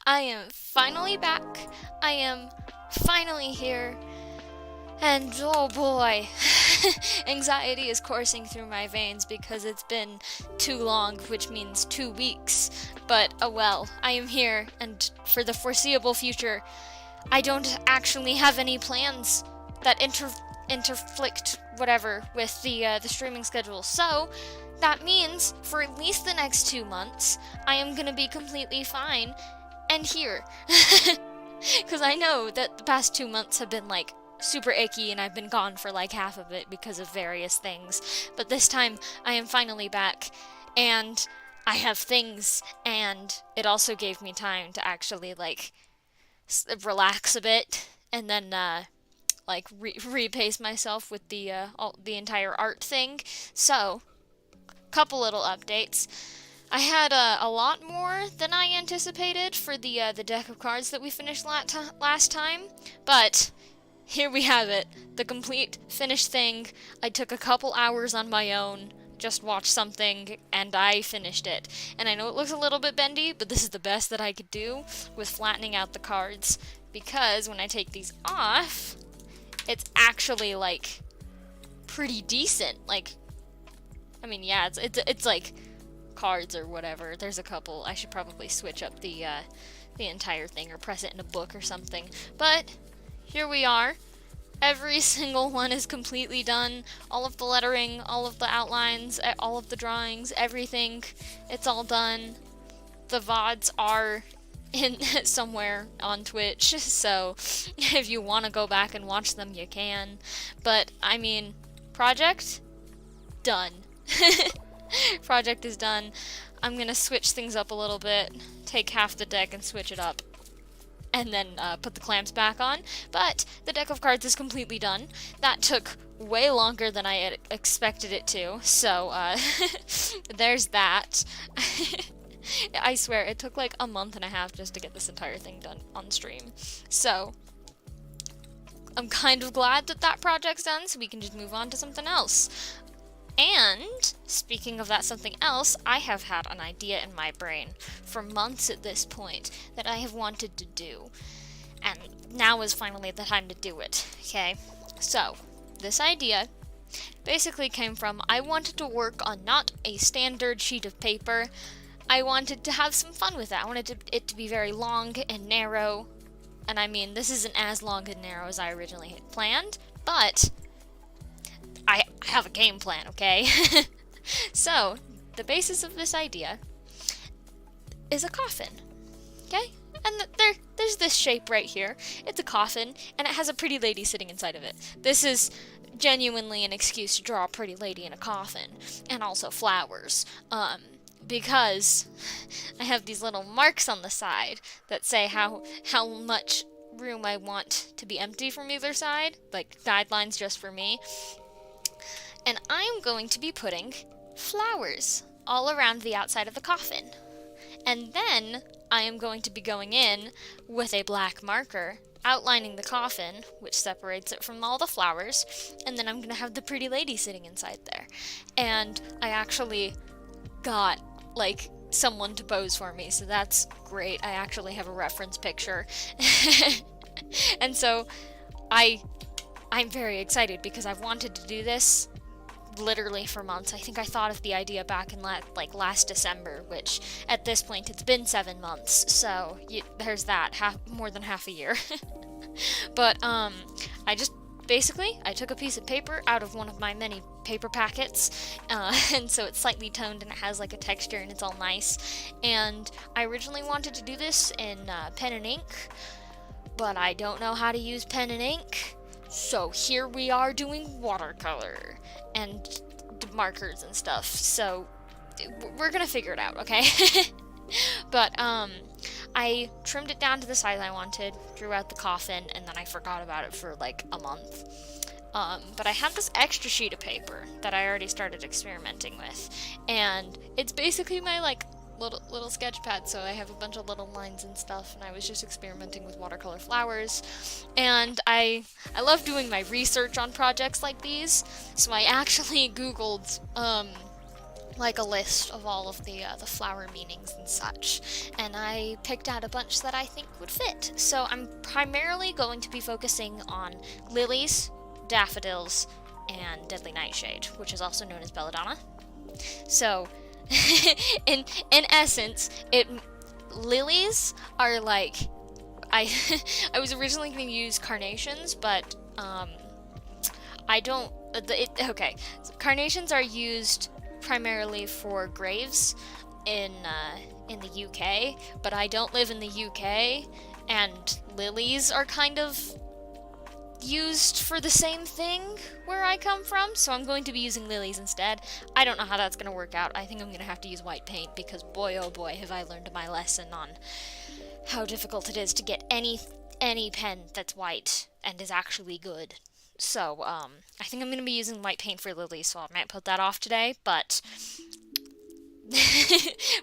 I am finally back. I am finally here. And oh boy, anxiety is coursing through my veins because it's been too long, which means 2 weeks. But oh well, I am here, and for the foreseeable future, I don't actually have any plans that interflict whatever with the streaming schedule. So that means for at least the next 2 months, I am gonna be completely fine and here. Because I know that the past 2 months have been like super icky and I've been gone for like half of it because of various things. But this time I am finally back and I have things, and it also gave me time to actually like relax a bit and then like repace myself with the entire art thing. So, couple little updates. I had a lot more than I anticipated for the deck of cards that we finished last time, but here we have it, the complete finished thing. I took a couple hours on my own, just watched something, and I finished it. And I know it looks a little bit bendy, but this is the best that I could do with flattening out the cards, because when I take these off, it's actually like pretty decent. Like, I mean, yeah, it's like cards or whatever. There's a couple. I should probably switch up the entire thing or press it in a book or something. But here we are. Every single one is completely done. All of the lettering, all of the outlines, all of the drawings, everything. It's all done. The VODs are in somewhere on Twitch, so if you want to go back and watch them, you can. But I mean, project done. Project is done. I'm gonna switch things up a little bit, take half the deck and switch it up, and then put the clamps back on. But the deck of cards is completely done. That took way longer than I had expected it to, so there's that. I swear, it took like a month and a half just to get this entire thing done on stream. So, I'm kind of glad that that project's done, so we can just move on to something else. And, speaking of that something else, I have had an idea in my brain for months at this point that I have wanted to do. And now is finally the time to do it, okay? So, this idea basically came from I wanted to work on not a standard sheet of paper. I wanted to have some fun with it. I wanted it to be very long and narrow. And I mean, this isn't as long and narrow as I originally had planned, but I have a game plan, okay? So, the basis of this idea is a coffin, okay? And there's this shape right here. It's a coffin, and it has a pretty lady sitting inside of it. This is genuinely an excuse to draw a pretty lady in a coffin, and also flowers. Because I have these little marks on the side that say how much room I want to be empty from either side, like guidelines just for me. And I am going to be putting flowers all around the outside of the coffin. And then I am going to be going in with a black marker, outlining the coffin, which separates it from all the flowers, and then I'm going to have the pretty lady sitting inside there. And I actually got like someone to pose for me, so that's great. I actually have a reference picture. And so I'm very excited because I've wanted to do this literally for months. I think I thought of the idea back in last December, which at this point it's been 7 months, so there's that, more than half a year. But I took a piece of paper out of one of my many paper packets, and so it's slightly toned and it has like a texture and it's all nice. And I originally wanted to do this in pen and ink, but I don't know how to use pen and ink, so here we are doing watercolor and markers and stuff. So we're gonna figure it out, okay? But I trimmed it down to the size I wanted, drew out the coffin, and then I forgot about it for like a month. But I had this extra sheet of paper that I already started experimenting with, and it's basically my like little sketch pad, so I have a bunch of little lines and stuff, and I was just experimenting with watercolor flowers. And I love doing my research on projects like these, so I actually googled like a list of all of the flower meanings and such, and I picked out a bunch that I think would fit. So I'm primarily going to be focusing on lilies, daffodils, and deadly nightshade, which is also known as belladonna. So in essence, lilies are like, I I was originally going to use carnations, but I don't. Okay, so carnations are used primarily for graves in the UK, but I don't live in the UK, and lilies are kind of used for the same thing where I come from, so I'm going to be using lilies instead. I don't know how that's going to work out. I think I'm going to have to use white paint, because boy oh boy have I learned my lesson on how difficult it is to get any pen that's white and is actually good. So, I think I'm going to be using white paint for lilies, so I might put that off today, but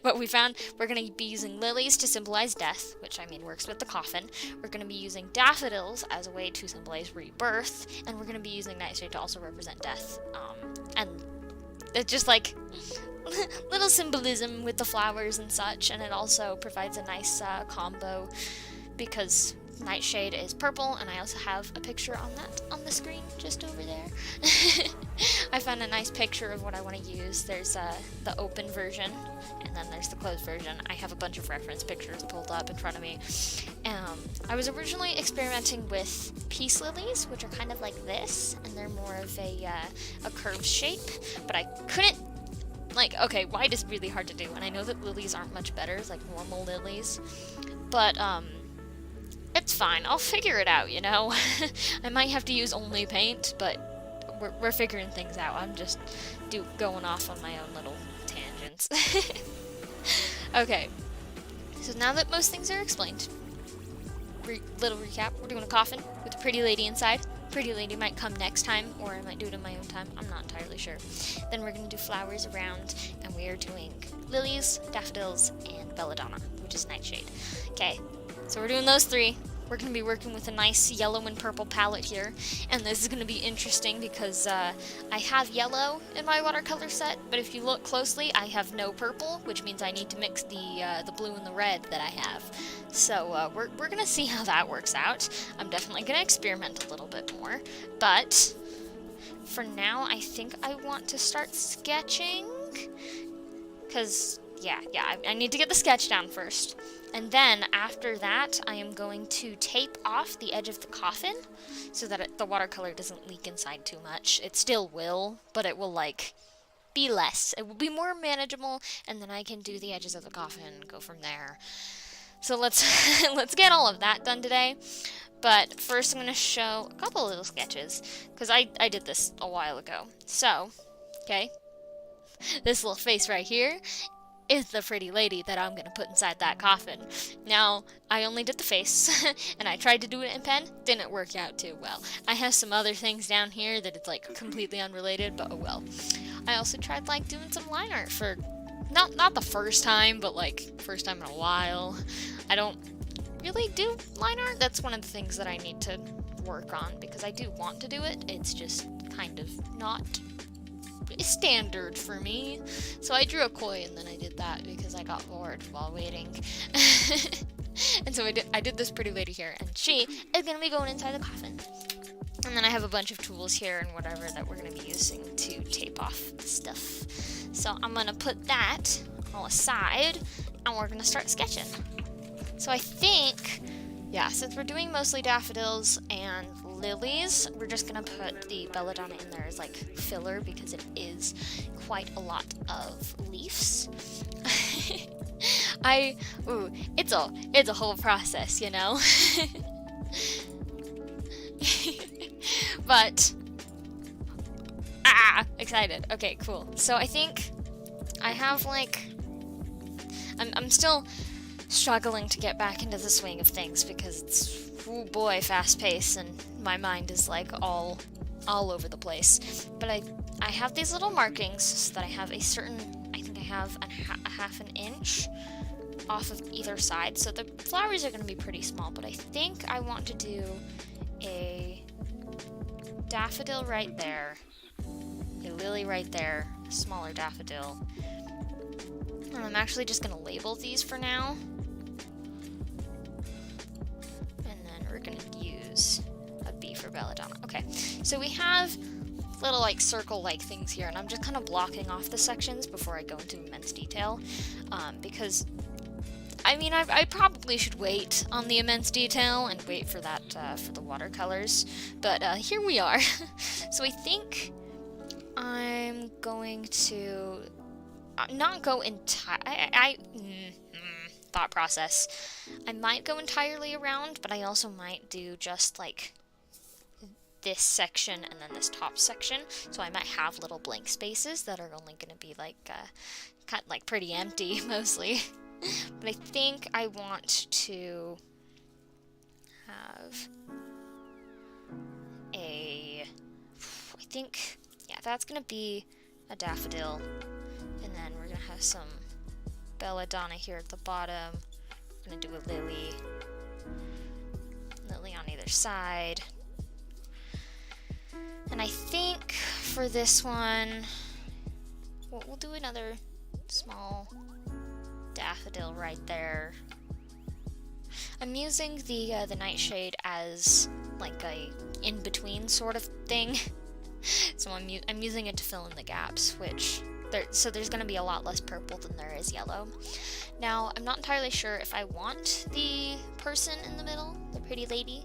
but we found we're going to be using lilies to symbolize death, which I mean works with the coffin. We're going to be using daffodils as a way to symbolize rebirth, and we're going to be using nightshade to also represent death. And it's just like little symbolism with the flowers and such, and it also provides a nice combo, because nightshade is purple, and I also have a picture on that on the screen just over there. I found a nice picture of what I want to use. There's the open version, and then there's the closed version. I have a bunch of reference pictures pulled up in front of me. I was originally experimenting with peace lilies, which are kind of like this, and they're more of a curved shape, but I couldn't, like, okay, white is really hard to do, and I know that lilies aren't much better, like normal lilies, but it's fine. I'll figure it out, you know? I might have to use only paint, but we're figuring things out. I'm just going off on my own little tangents. Okay, so now that most things are explained, little recap. We're doing a coffin with a pretty lady inside. Pretty lady might come next time, or I might do it in my own time. I'm not entirely sure. Then we're going to do flowers around, and we are doing lilies, daffodils, and belladonna, which is nightshade. Okay, so we're doing those three. We're going to be working with a nice yellow and purple palette here, and this is going to be interesting because I have yellow in my watercolor set, but if you look closely, I have no purple, which means I need to mix the blue and the red that I have. So we're going to see how that works out. I'm definitely going to experiment a little bit more, but for now, I think I want to start sketching, because yeah, I need to get the sketch down first. And then, after that, I am going to tape off the edge of the coffin so that the watercolor doesn't leak inside too much. It still will, but it will, like, be less. It will be more manageable, and then I can do the edges of the coffin and go from there. So let's let's get all of that done today. But first, I'm going to show a couple little sketches, because I did this a while ago. So, okay, this little face right here is the pretty lady that I'm going to put inside that coffin. Now, I only did the face, and I tried to do it in pen. Didn't work out too well. I have some other things down here that it's, like, completely unrelated, but oh well. I also tried, like, doing some line art for, not the first time, but, like, first time in a while. I don't really do line art. That's one of the things that I need to work on, because I do want to do it. It's just kind of not standard for me. So I drew a koi, and then I did that because I got bored while waiting. And so I did this pretty lady here, and she is going to be going inside the coffin. And then I have a bunch of tools here and whatever that we're going to be using to tape off stuff. So I'm going to put that all aside, and we're going to start sketching. So I think, yeah, since we're doing mostly daffodils and lilies, we're just gonna put the belladonna in there as like filler, because it is quite a lot of leaves. It's a whole process, you know. But excited. Okay, cool. So I think I have like I'm still struggling to get back into the swing of things, because it's, oh boy, fast paced, and my mind is like all over the place. But I have these little markings so that I have a certain, I think I have a half an inch off of either side. So the flowers are going to be pretty small, but I think I want to do a daffodil right there, a lily right there, a smaller daffodil, And I'm actually just gonna label these for now. And then we're gonna use a B for belladonna. Okay, so we have little like circle-like things here, and I'm just kind of blocking off the sections before I go into immense detail, because I mean, I probably should wait on the immense detail and wait for that for the watercolors, but here we are. So I think I'm going to not go thought process. I might go entirely around, but I also might do just like this section and then this top section, so I might have little blank spaces that are only going to be like kind of like pretty empty mostly. But I think I want to have I think, yeah, that's going to be a daffodil, and then we're going to have some belladonna here at the bottom. We're going to do a lily on either side. And I think for this one, we'll do another small daffodil right there. I'm using the nightshade as like a in-between sort of thing. So I'm using it to fill in the gaps, so there's going to be a lot less purple than there is yellow. Now, I'm not entirely sure if I want the person in the middle, the pretty lady.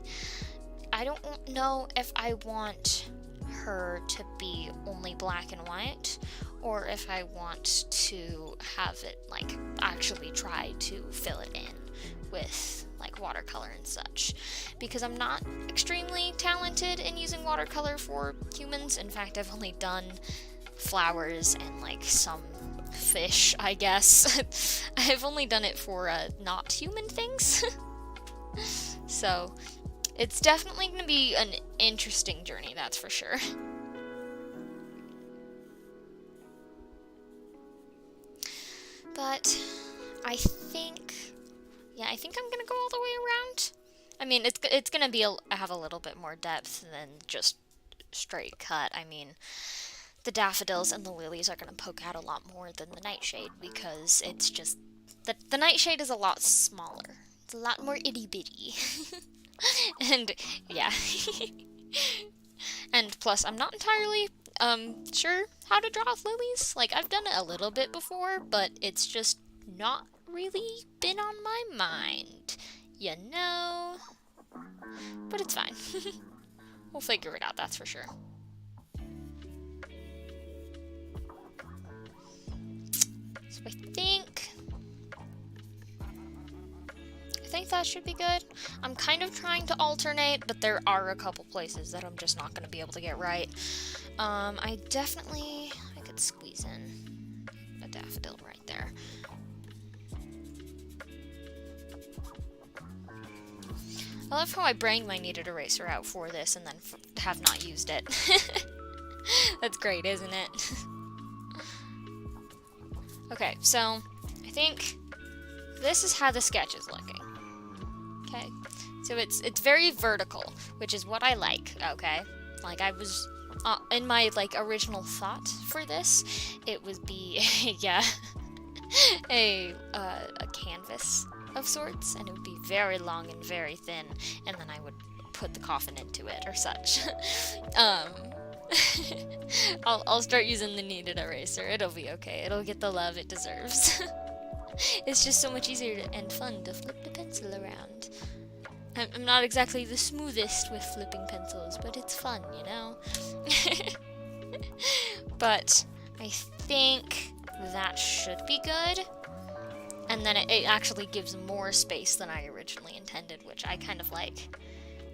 I don't know if I want her to be only black and white, or if I want to have it like actually try to fill it in with like watercolor and such, because I'm not extremely talented in using watercolor for humans. In fact, I've only done flowers and like some fish, I guess. I've only done it for not human things. So it's definitely going to be an interesting journey, that's for sure. But I think I'm going to go all the way around. I mean, it's going to have a little bit more depth than just straight cut. I mean, the daffodils and the lilies are going to poke out a lot more than the nightshade, because it's just the nightshade is a lot smaller. It's a lot more itty-bitty. And yeah. And plus, I'm not entirely sure how to draw lilies. Like, I've done it a little bit before, but it's just not really been on my mind, you know? But it's fine. We'll figure it out, that's for sure. So I think that should be good. I'm kind of trying to alternate, but there are a couple places that I'm just not going to be able to get right. I could squeeze in a daffodil right there. I love how I bring my kneaded eraser out for this and then have not used it. That's great, isn't it? Okay, so I think this is how the sketch is looking. Okay, so it's very vertical, which is what I like. Okay, like I was in my like original thought for this, it would be yeah, a canvas of sorts, and it would be very long and very thin, and then I would put the coffin into it or such. I'll start using the kneaded eraser. It'll be okay. It'll get the love it deserves. It's just so much easier and fun to flip the pencil around. I'm not exactly the smoothest with flipping pencils, but it's fun, you know? But I think that should be good. And then it actually gives more space than I originally intended, which I kind of like.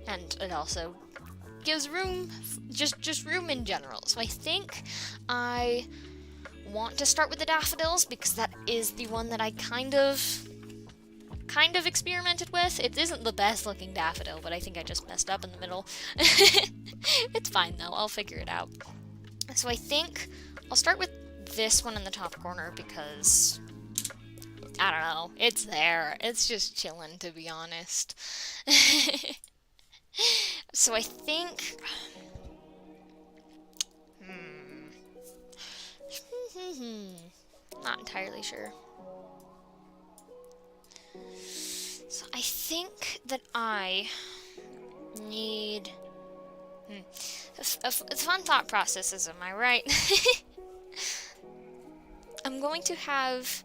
And it also gives room, just room in general. So I think I want to start with the daffodils, because that is the one that I kind of experimented with. It isn't the best looking daffodil, but I think I just messed up in the middle. It's fine though, I'll figure it out. So I think I'll start with this one in the top corner, because I don't know, it's there. It's just chilling, to be honest. So I think not entirely sure. think that I need... It's a fun thought processes, am I right? I'm going to have...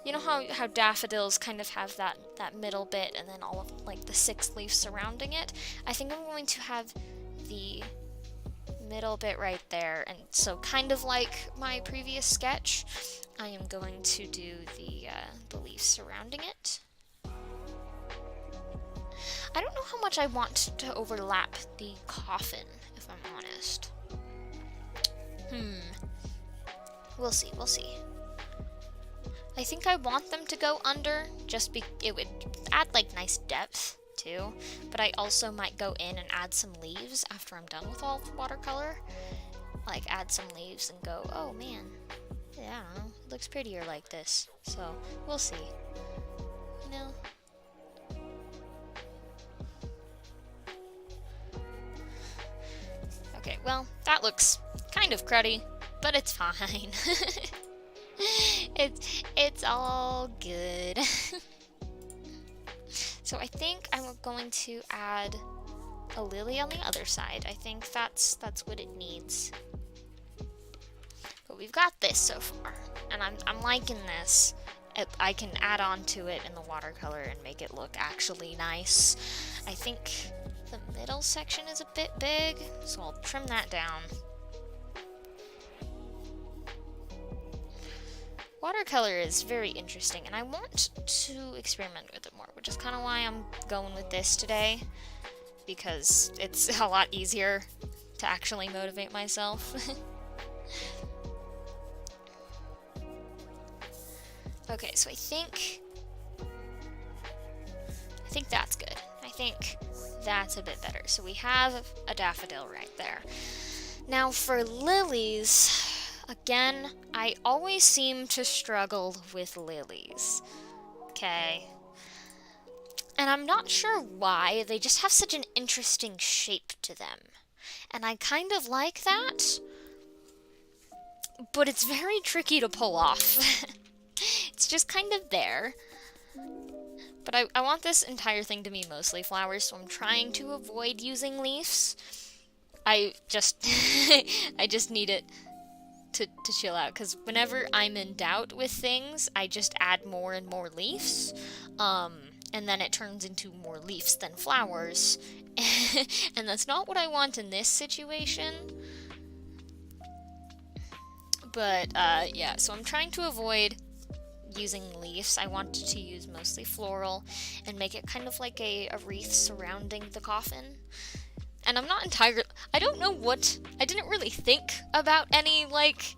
You know how daffodils kind of have that middle bit and then all of like the 6 leaves surrounding it? I think I'm going to have the middle bit right there, and so kind of like my previous sketch, I am going to do the leaves surrounding it. I don't know how much I want to overlap the coffin, if I'm honest. We'll see, we'll see. I think I want them to go under, it would add like nice depth too, but I also might go in and add some leaves after I'm done with all the watercolor. Like add some leaves and go, oh man, yeah, I don't know, it looks prettier like this. So, we'll see. You know? Okay, well, that looks kind of cruddy, but it's fine. It's all good. So I think I'm going to add a lily on the other side. I think that's what it needs. But we've got this so far, and I'm liking this. I can add on to it in the watercolor and make it look actually nice. I think the middle section is a bit big, so I'll trim that down. Watercolor is very interesting, and I want to experiment with it more, which is kind of why I'm going with this today, because it's a lot easier to actually motivate myself. Okay, so I think that's good. I think that's a bit better. So we have a daffodil right there. Now for lilies, again, I always seem to struggle with lilies. Okay. And I'm not sure why, they just have such an interesting shape to them. And I kind of like that, but it's very tricky to pull off. It's just kind of there. But I want this entire thing to be mostly flowers, so I'm trying to avoid using leaves. I just need it to chill out, because whenever I'm in doubt with things, I just add more and more leaves, and then it turns into more leaves than flowers, and that's not what I want in this situation. But yeah, so I'm trying to avoid using leaves. I wanted to use mostly floral and make it kind of like a wreath surrounding the coffin. And I'm not entirely... I don't know what... I didn't really think about any, like,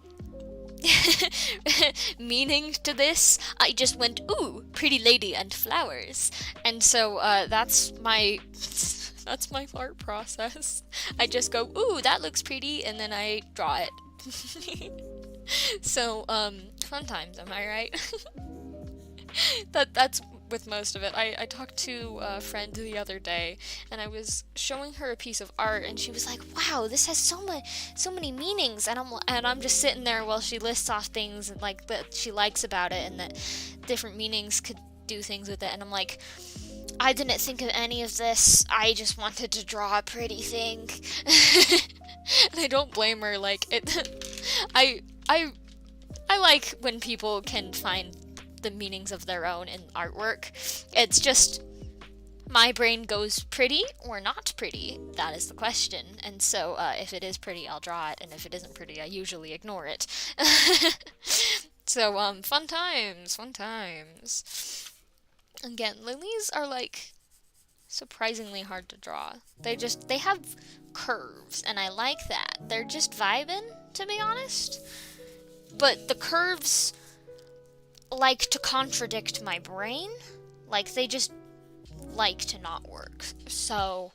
meaning to this. I just went, ooh, pretty lady and flowers. And so, that's my art process. I just go, ooh, that looks pretty, and then I draw it. So, fun times, am I right? That's with most of it. I talked to a friend the other day, and I was showing her a piece of art, and she was like, wow, this has so many meanings, and I'm just sitting there while she lists off things like that she likes about it, and that different meanings could do things with it, and I'm like, I didn't think of any of this, I just wanted to draw a pretty thing. And I don't blame her, like, I like when people can find the meanings of their own in artwork. It's just, my brain goes pretty or not pretty, that is the question. And so, if it is pretty, I'll draw it, and if it isn't pretty, I usually ignore it. So, fun times. Again, lilies are, like, surprisingly hard to draw. They have curves, and I like that. They're just vibing, to be honest. But the curves like to contradict my brain. Like, they just like to not work. So,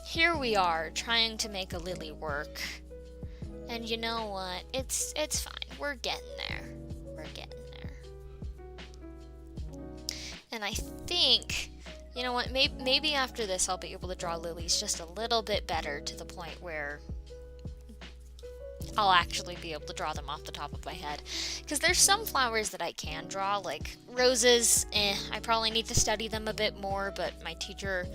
here we are, trying to make a lily work. And you know what? It's fine. We're getting there. And I think, you know what, maybe after this I'll be able to draw lilies just a little bit better, to the point where I'll actually be able to draw them off the top of my head. Because there's some flowers that I can draw, like roses, I probably need to study them a bit more, but my teacher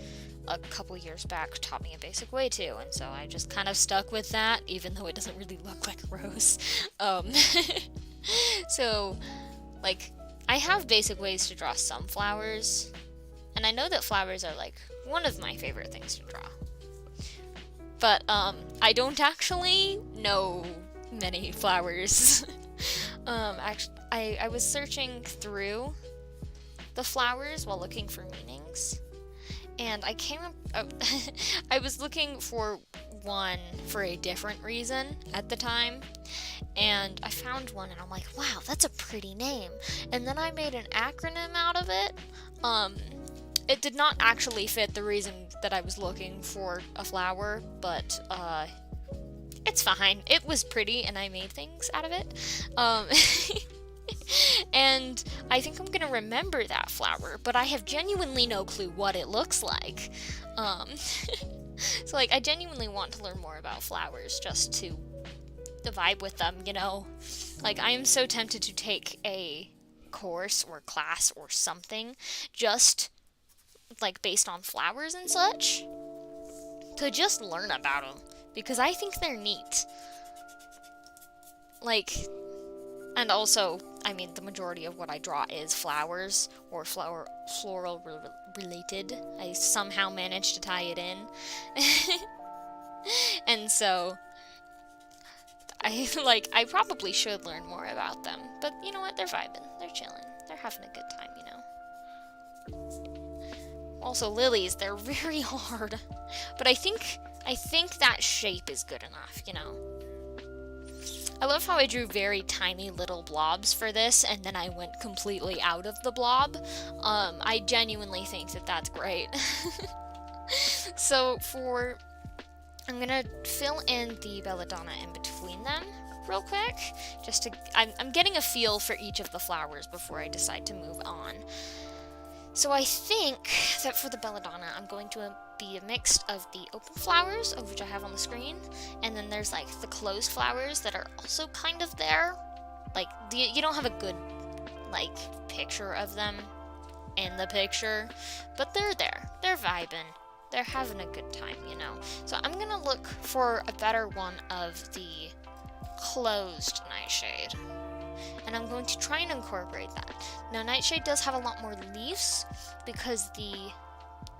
a couple years back taught me a basic way to, and so I just kind of stuck with that, even though it doesn't really look like a rose. So, like, I have basic ways to draw some flowers, and I know that flowers are, like, one of my favorite things to draw. But, I don't actually know many flowers. Actually, I was searching through the flowers while looking for meanings, and I came up, I was looking for one for a different reason at the time, and I found one, and I'm like, wow, that's a pretty name. And then I made an acronym out of it. It did not actually fit the reason that I was looking for a flower, but it's fine. It was pretty, and I made things out of it. And I think I'm gonna remember that flower, but I have genuinely no clue what it looks like. So, like, I genuinely want to learn more about flowers just to vibe with them, you know? Like, I am so tempted to take a course or class or something just, like, based on flowers and such, to just learn about them, because I think they're neat. Like, and also, I mean, the majority of what I draw is flowers, or floral related. I somehow managed to tie it in. And so, I probably should learn more about them. But you know what? They're vibing. They're chilling. They're having a good time, you know? Also, lilies, they're very hard. But I think that shape is good enough, you know? I love how I drew very tiny little blobs for this, and then I went completely out of the blob. I genuinely think that that's great. So I'm gonna fill in the belladonna in between them real quick, just to, I'm getting a feel for each of the flowers before I decide to move on. So I think that for the belladonna, I'm going to be a mix of the open flowers, of which I have on the screen, and then there's, like, the closed flowers that are also kind of there. Like, you don't have a good, like, picture of them in the picture, but they're there. They're vibing. They're having a good time, you know? So I'm gonna look for a better one of the closed nightshade, and I'm going to try and incorporate that. Now, nightshade does have a lot more leaves because the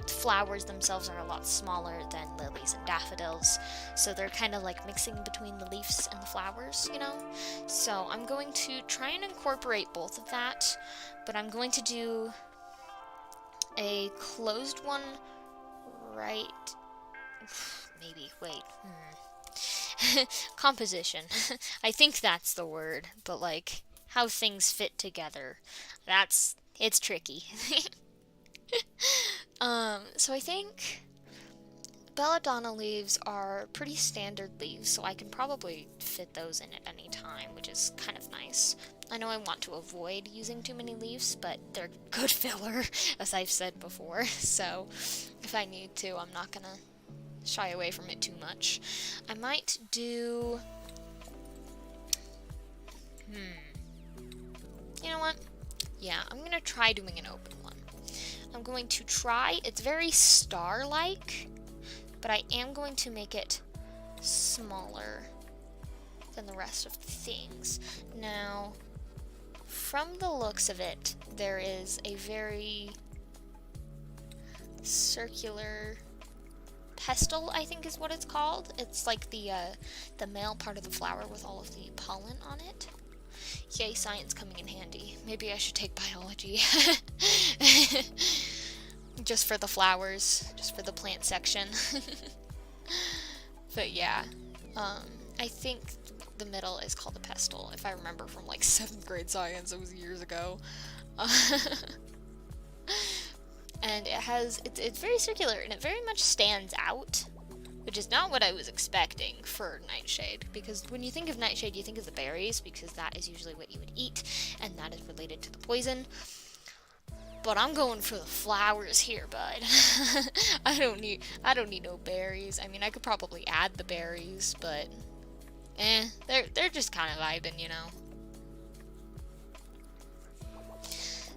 flowers themselves are a lot smaller than lilies and daffodils, so they're kind of like mixing between the leaves and the flowers, you know? So I'm going to try and incorporate both of that, but I'm going to do a closed one right... maybe, wait, composition. I think that's the word, but, like, how things fit together, it's tricky. So I think belladonna leaves are pretty standard leaves, so I can probably fit those in at any time, which is kind of nice. I know I want to avoid using too many leaves, but they're good filler, as I've said before, so if I need to, I'm not gonna shy away from it too much. I might do... You know what? Yeah, I'm gonna try doing an open one. I'm going to try, it's very star-like, but I am going to make it smaller than the rest of the things. Now, from the looks of it, there is a very circular pestle, I think is what it's called. It's like the male part of the flower with all of the pollen on it. Yay, science coming in handy. Maybe I should take biology. Just for the flowers, just for the plant section. But yeah, I think the middle is called a pestle, if I remember from like 7th grade science. It was years ago. And it's very circular, and it very much stands out, which is not what I was expecting for nightshade, because when you think of nightshade, you think of the berries, because that is usually what you would eat, and that is related to the poison. But I'm going for the flowers here, bud. I don't need no berries. I mean, I could probably add the berries, but they're just kind of vibing, you know.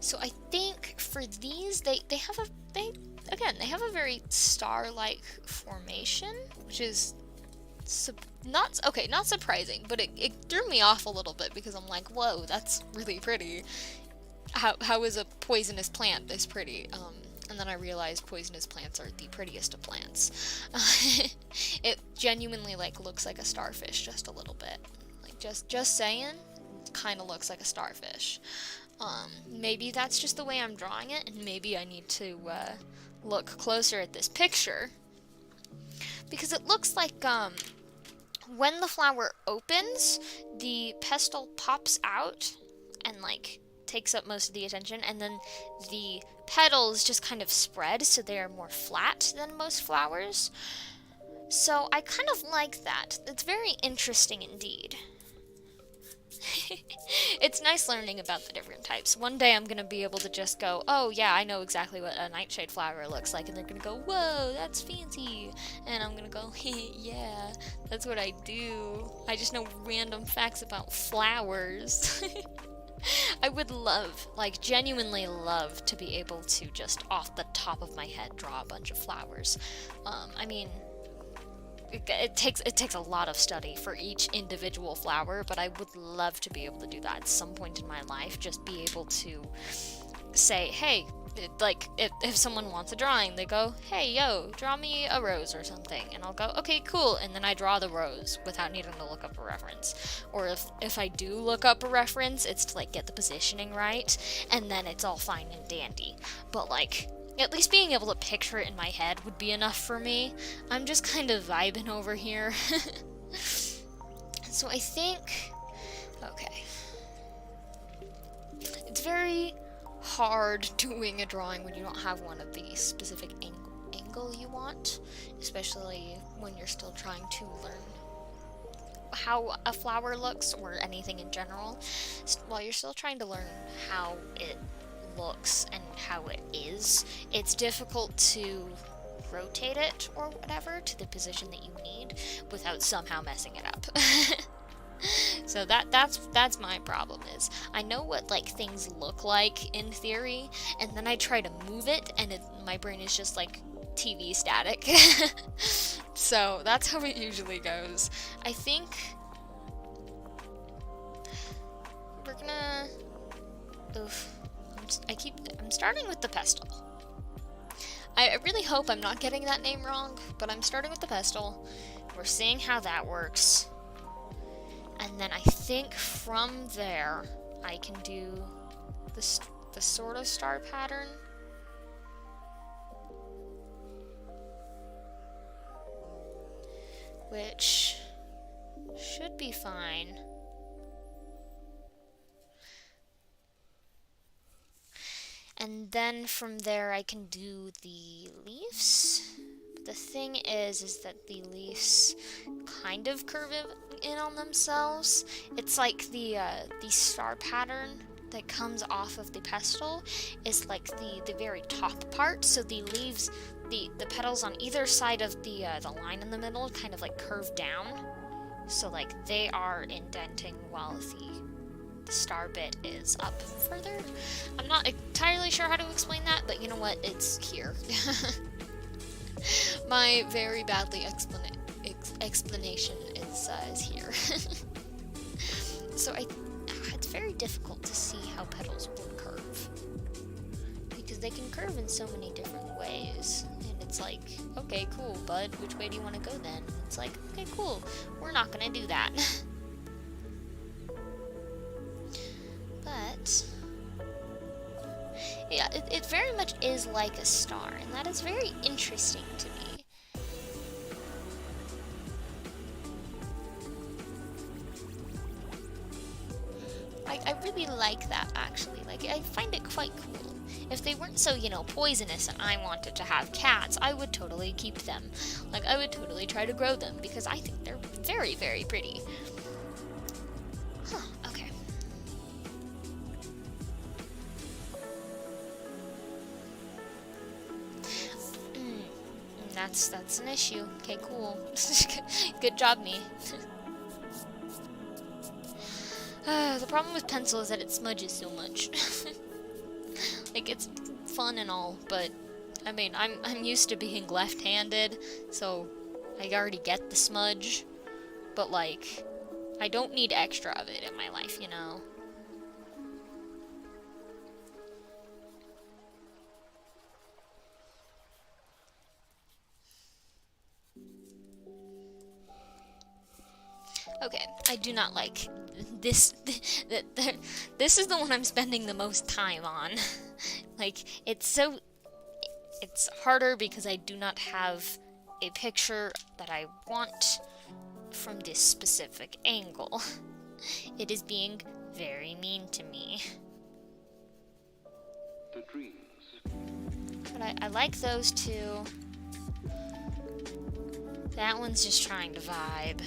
So I think for these, they have a very star-like formation, which is not surprising, but it threw me off a little bit because I'm like, whoa, that's really pretty. How is a poisonous plant this pretty? And then I realized poisonous plants are the prettiest of plants. It genuinely like looks like a starfish just a little bit. Like just saying, kind of looks like a starfish. Maybe that's just the way I'm drawing it, and maybe I need to look closer at this picture, because it looks like when the flower opens, the pestle pops out and like takes up most of the attention, and then the petals just kind of spread so they are more flat than most flowers. So I kind of like that. It's very interesting indeed. It's nice learning about the different types. One day I'm gonna be able to just go, oh yeah, I know exactly what a nightshade flower looks like, and they're gonna go, whoa, that's fancy. And I'm gonna go, yeah, that's what I do. I just know random facts about flowers. I would love, like genuinely love, to be able to just off the top of my head draw a bunch of flowers. I mean, it takes a lot of study for each individual flower, but I would love to be able to do that at some point in my life. Just be able to say, hey, like if someone wants a drawing, they go, hey, yo, draw me a rose or something, and I'll go, okay, cool, and then I draw the rose without needing to look up a reference. Or if I do look up a reference, it's to like get the positioning right, and then it's all fine and dandy. But like, at least being able to picture it in my head would be enough for me. I'm just kind of vibing over here. So I think, okay, it's very hard doing a drawing when you don't have one of the specific angle you want, especially when you're still trying to learn how a flower looks, or anything in general. While you're still trying to learn how it looks and how it is, it's difficult to rotate it or whatever to the position that you need without somehow messing it up. So that's my problem. Is I know what like things look like in theory, and then I try to move it, and my brain is just like TV static. So that's how it usually goes. I think we're gonna I'm starting with the pestle. I really hope I'm not getting that name wrong, but I'm starting with the pestle. We're seeing how that works. And then I think from there, I can do the sort of star pattern. Which should be fine. And then from there I can do the leaves. The thing is that the leaves kind of curve in on themselves. It's like the star pattern that comes off of the pestle is like the very top part. So the leaves, the petals on either side of the line in the middle kind of like curve down. So like they are indenting while the star bit is up further. I'm not entirely sure how to explain that, but you know what? It's here. My very badly explanation is here. So it's very difficult to see how petals will curve, because they can curve in so many different ways. And it's like, okay, cool, bud, which way do you want to go then? It's like, okay, cool, we're not gonna do that. But yeah, it very much is like a star, and that is very interesting to me. I really like that, actually. Like, I find it quite cool. If they weren't so, poisonous and I wanted to have cats, I would totally keep them. Like, I would totally try to grow them, because I think they're very, very pretty. Huh, okay. That's an issue. Okay, cool. Good job, me. The problem with pencil is that it smudges so much. Like, it's fun and all, but I mean, I'm used to being left-handed, so I already get the smudge, but like, I don't need extra of it in my life, you know? Okay, I do not like this. This is the one I'm spending the most time on. Like, it's harder because I do not have a picture that I want from this specific angle. It is being very mean to me. The dreams. But I like those two. That one's just trying to vibe.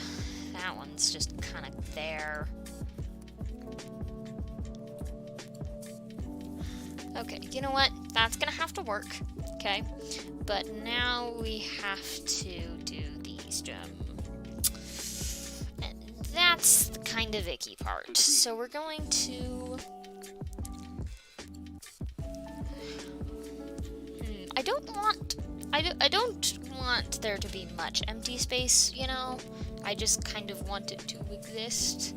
That one's just kind of there. Okay, you know what? That's gonna have to work, okay? But now we have to do these, and that's the kind of icky part. So we're going to... I don't want there to be much empty space, you know? I just kind of want it to exist.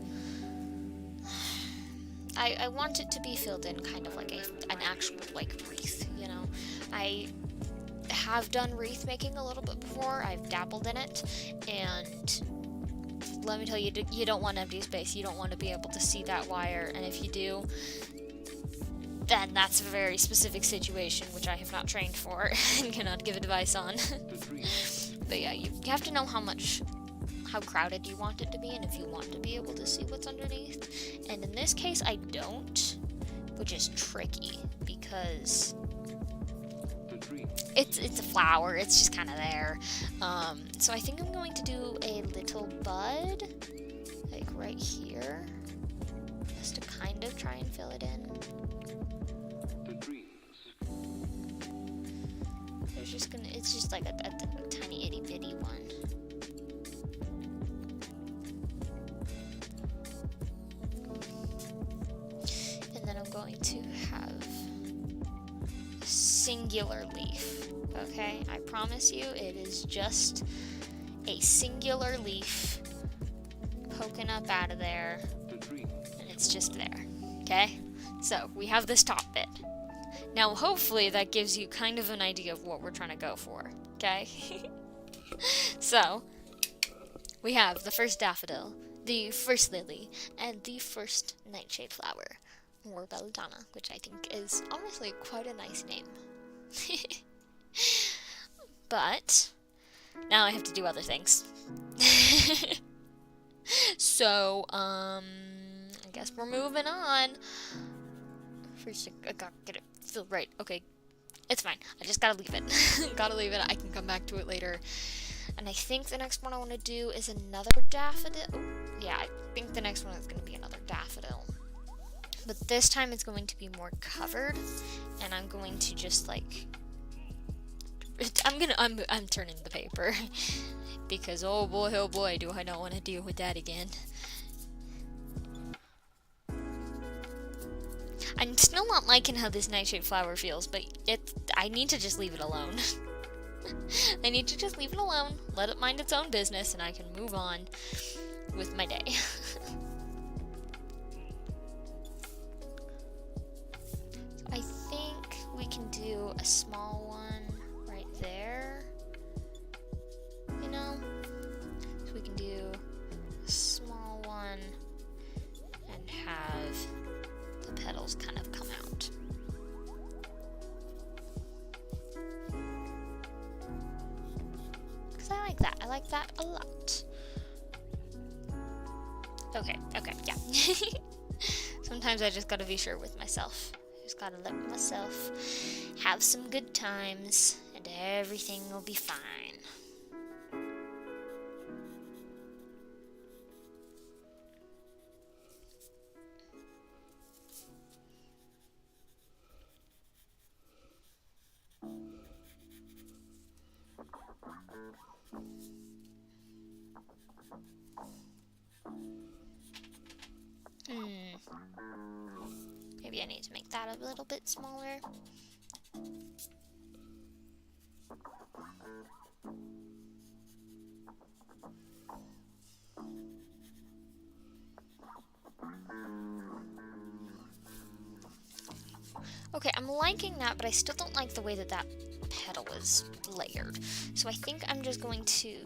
I want it to be filled in kind of like an actual, like, wreath, you know? I have done wreath making a little bit before. I've dabbled in it, and let me tell you, you don't want empty space. You don't want to be able to see that wire, and if you do, then that's a very specific situation, which I have not trained for and cannot give advice on. But yeah, you have to know how crowded you want it to be, and if you want to be able to see what's underneath. And in this case, I don't, which is tricky, because it's a flower, it's just kind of there. So I think I'm going to do a little bud, like right here, just to kind of try and fill it in. It's just like a tiny itty bitty one. And then I'm going to have a singular leaf, okay? I promise you, it is just a singular leaf poking up out of there, and it's just there, okay? So, we have this top bit. Now, hopefully that gives you kind of an idea of what we're trying to go for, okay? So, we have the first daffodil, the first lily, and the first nightshade flower, or belladonna, which I think is honestly quite a nice name. But, now I have to do other things. So, I guess we're moving on. First, I gotta get it filled right. Okay, it's fine. I just gotta leave it. Gotta leave it. I can come back to it later. And I think the next one I want to do is another daffodil. Oh, yeah, I think the next one is going to be another daffodil. But this time it's going to be more covered, and I'm going to just like... I'm turning the paper. Because oh boy, do I not want to deal with that again. I'm still not liking how this nightshade flower feels, but I need to just leave it alone. I need to just leave it alone, let it mind its own business, and I can move on with my day. So I think we can do a small one right there. You know? So we can do a small one and have the petals kind of come out. Because I like that. I like that a lot. Okay, yeah. Sometimes I just gotta be sure with myself. I just gotta let myself have some good times, and everything will be fine. Maybe I need to make that a little bit smaller. Okay, I'm liking that, but I still don't like the way that that petal is layered. So I think I'm just going to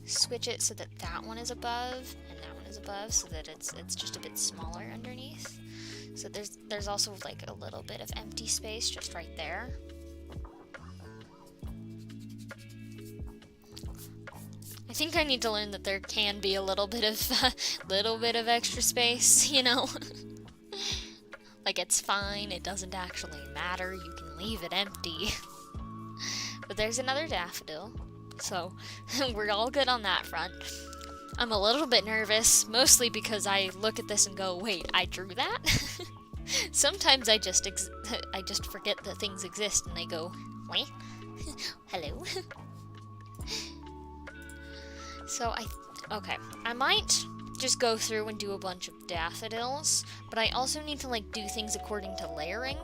switch it so that that one is above and that one is above, so that it's just a bit smaller underneath. So there's also like a little bit of empty space just right there. I think I need to learn that there can be a little bit of extra space, you know. Like, it's fine, it doesn't actually matter, you can leave it empty. But there's another daffodil, so we're all good on that front. I'm a little bit nervous, mostly because I look at this and go, wait, I drew that? Sometimes I just forget that things exist and I go, wait, hello? So okay, I might just go through and do a bunch of daffodils, but I also need to like do things according to layering.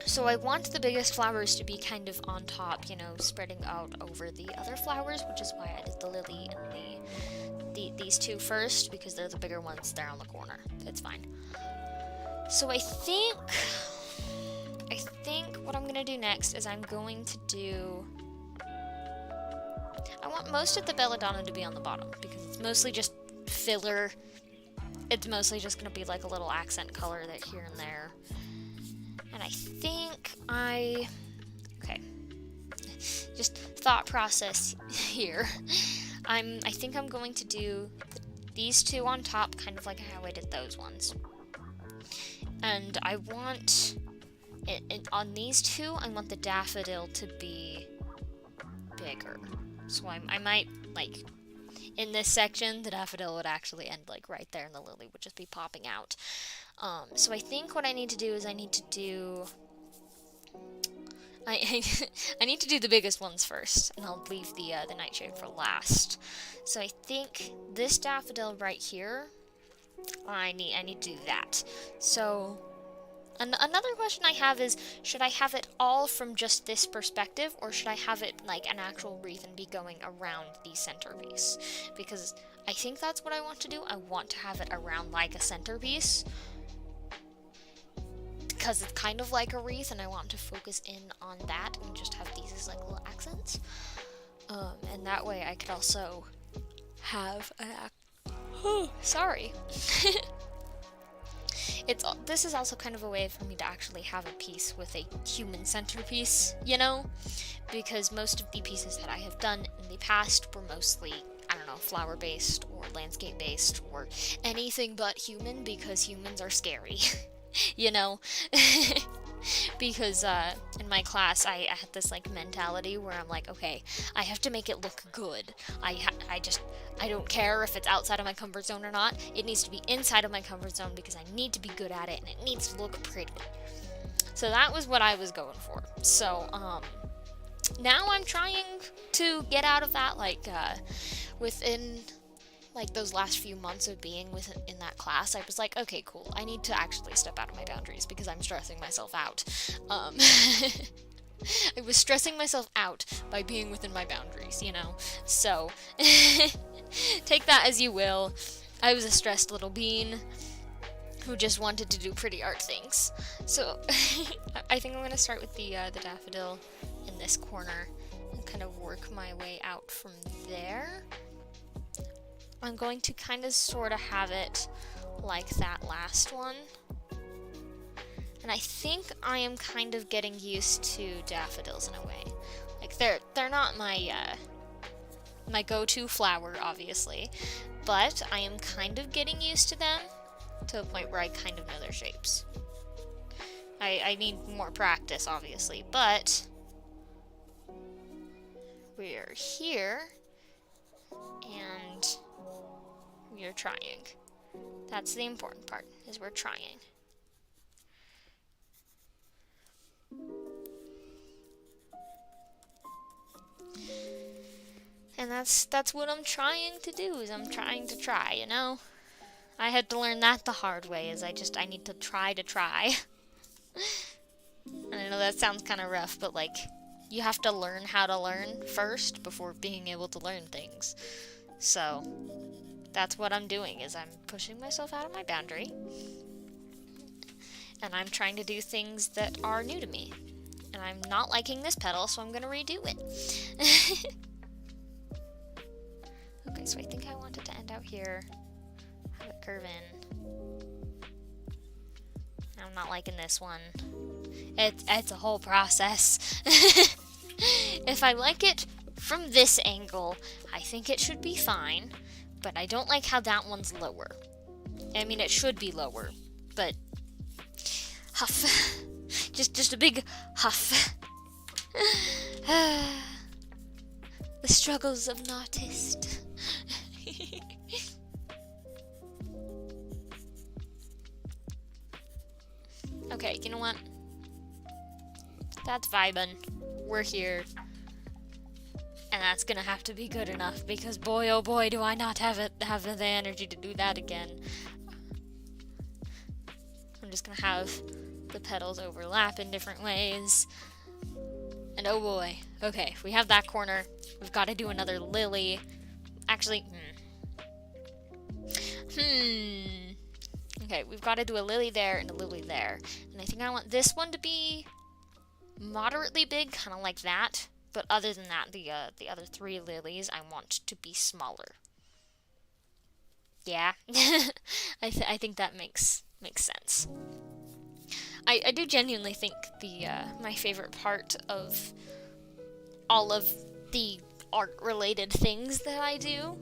So I want the biggest flowers to be kind of on top, you know, spreading out over the other flowers, which is why I did the lily and these two first, because they're the bigger ones. They're on the corner. It's fine. So I think what I'm gonna do next is I'm going to do. I want most of the belladonna to be on the bottom because it's mostly just filler. It's mostly just gonna be like a little accent color that here and there. And I think okay, just thought process here. I think I'm going to do these two on top, kind of like how I did those ones. And I want on these two, I want the daffodil to be bigger. So I might, like, in this section, the daffodil would actually end, like, right there, and the lily would just be popping out. So I think what I need to do is I need to do the biggest ones first, and I'll leave the nightshade for last. So I think this daffodil right here, I need to do that. So another question I have is, should I have it all from just this perspective, or should I have it like an actual wreath and be going around the centerpiece? Because I think that's what I want to do. I want to have it around like a centerpiece, because it's kind of like a wreath, and I want to focus in on that and just have these as like little accents. And that way I could also have an sorry. This is also kind of a way for me to actually have a piece with a human centerpiece, you know? Because most of the pieces that I have done in the past were mostly, I don't know, flower-based or landscape-based or anything but human, because humans are scary, you know? Because in my class, I had this like mentality where I'm like, okay, I have to make it look good. I don't care if it's outside of my comfort zone or not. It needs to be inside of my comfort zone because I need to be good at it and it needs to look pretty. So that was what I was going for. So now I'm trying to get out of that, like within like those last few months of being in that class, I was like, okay, cool, I need to actually step out of my boundaries because I'm stressing myself out. I was stressing myself out by being within my boundaries, you know? So, take that as you will. I was a stressed little bean who just wanted to do pretty art things. So, I think I'm going to start with the daffodil in this corner and kind of work my way out from there. I'm going to kind of sort of have it like that last one. And I think I am kind of getting used to daffodils in a way. Like they're not my my go-to flower, obviously, but I am kind of getting used to them to a point where I kind of know their shapes. I need more practice, obviously, but we're here and we are trying. That's the important part, is we're trying. And that's what I'm trying to do, is I'm trying to try, you know? I had to learn that the hard way, is I need to try. And I know that sounds kind of rough, but like, you have to learn how to learn first before being able to learn things. So, that's what I'm doing, is I'm pushing myself out of my boundary. And I'm trying to do things that are new to me. And I'm not liking this petal, so I'm going to redo it. Okay, so I think I want it to end out here. Have it curve in. I'm not liking this one. It's a whole process. If I like it from this angle, I think it should be fine. But I don't like how that one's lower. I mean, it should be lower, but huff. Just a big huff. The struggles of an artist. Okay, you know what? That's vibin'. We're here. And that's gonna have to be good enough, because boy oh boy do I not have the energy to do that again. I'm just gonna have the petals overlap in different ways. And oh boy. Okay, we have that corner. We've got to do another lily. Actually, Okay, we've got to do a lily there and a lily there. And I think I want this one to be moderately big, kind of like that. But other than that, the other three lilies I want to be smaller. Yeah, I think that makes sense. I do genuinely think my favorite part of all of the art-related things that I do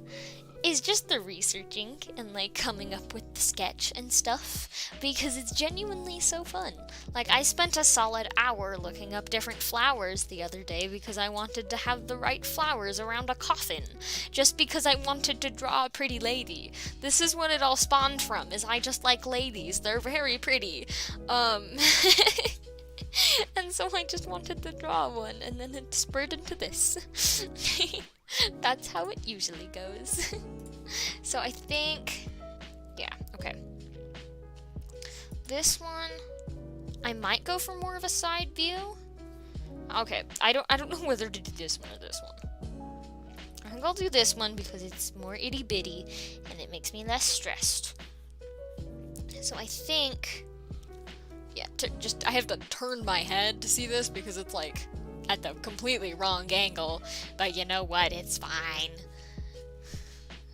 is just the researching and like coming up with the sketch and stuff, because it's genuinely so fun. Like, I spent a solid hour looking up different flowers the other day because I wanted to have the right flowers around a coffin, just because I wanted to draw a pretty lady. This is what it all spawned from, is I just like ladies. They're very pretty. And so I just wanted to draw one, and then it spurred into this. That's how it usually goes. So I think, yeah, okay. This one, I might go for more of a side view. Okay, I don't know whether to do this one or this one. I think I'll do this one because it's more itty bitty and it makes me less stressed. So I think, yeah, I have to turn my head to see this because it's like at the completely wrong angle, but you know what, it's fine.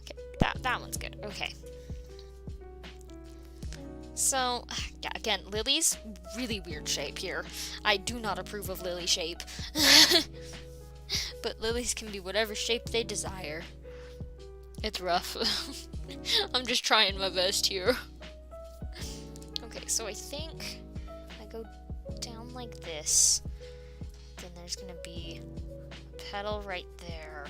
Okay, that one's good. Okay. So, yeah, again, Lily's really weird shape here. I do not approve of Lily shape. But lilies can be whatever shape they desire. It's rough. I'm just trying my best here. Okay, so I think if I go down like this, then there's gonna be a petal right there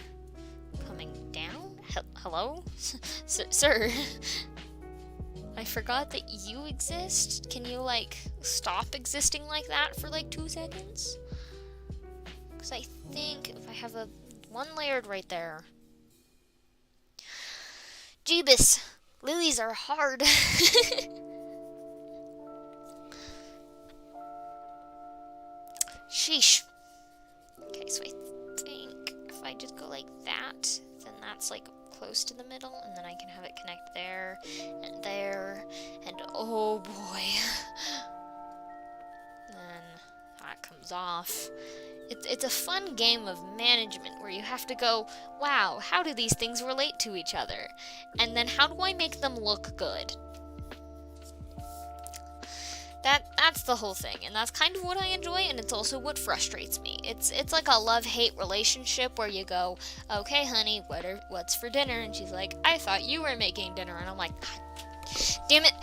coming down. Hello? Sir? I forgot that you exist. Can you, like, stop existing like that for, like, 2 seconds? Because I think if I have one layered right there. Jeebus! Lilies are hard. Sheesh. Okay, so I think if I just go like that, then that's like close to the middle, and then I can have it connect there, and oh boy. Then that comes off. It's a fun game of management where you have to go, wow, how do these things relate to each other? And then how do I make them look good? That's the whole thing, and that's kind of what I enjoy, and it's also what frustrates me. It's like a love-hate relationship where you go, okay, honey, what's for dinner? And she's like, I thought you were making dinner, and I'm like, damn it,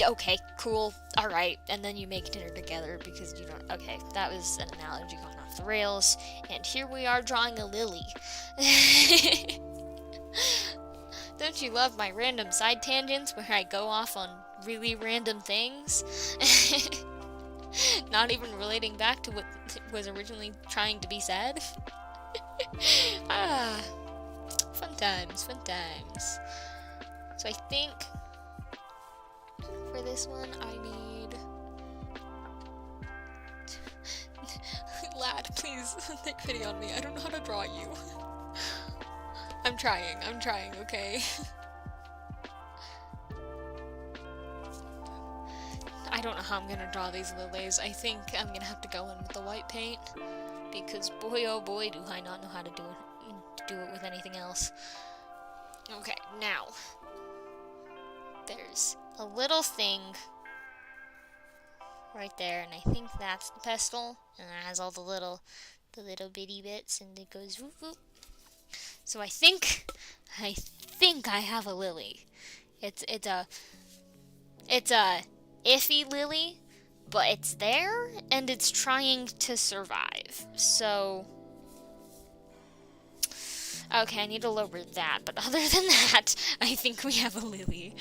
okay, cool, all right, and then you make dinner together because you don't. Okay, that was an analogy going off the rails, and here we are drawing a lily. Don't you love my random side tangents where I go off on really random things? Not even relating back to what was originally trying to be said? Fun times, fun times. So I think For this one, I need... Lad, please, take pity on me. I don't know how to draw you. I'm trying, okay? I don't know how I'm gonna draw these lilies. I think I'm gonna have to go in with the white paint, because boy oh boy do I not know how to do it with anything else. Okay, now there's a little thing right there, and I think that's the pestle, and it has all the little bitty bits, and it goes whoop whoop. So I think I have a lily. It's a iffy lily, but it's there and it's trying to survive. So okay, I need to lower that, but other than that, I think we have a lily.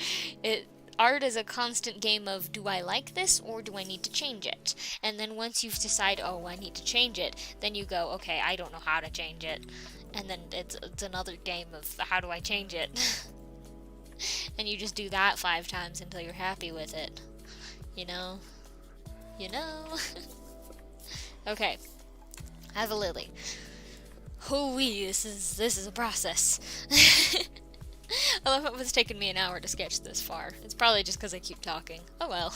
Art is a constant game of, do I like this or do I need to change it? And then once you decide, oh, I need to change it, then you go, okay, I don't know how to change it. And then it's another game of, how do I change it? And you just do that 5 times until you're happy with it. You know? Okay, I have a lily. Hoo-wee, this is a process. I love it was taking me an hour to sketch this far. It's probably just because I keep talking. Oh well.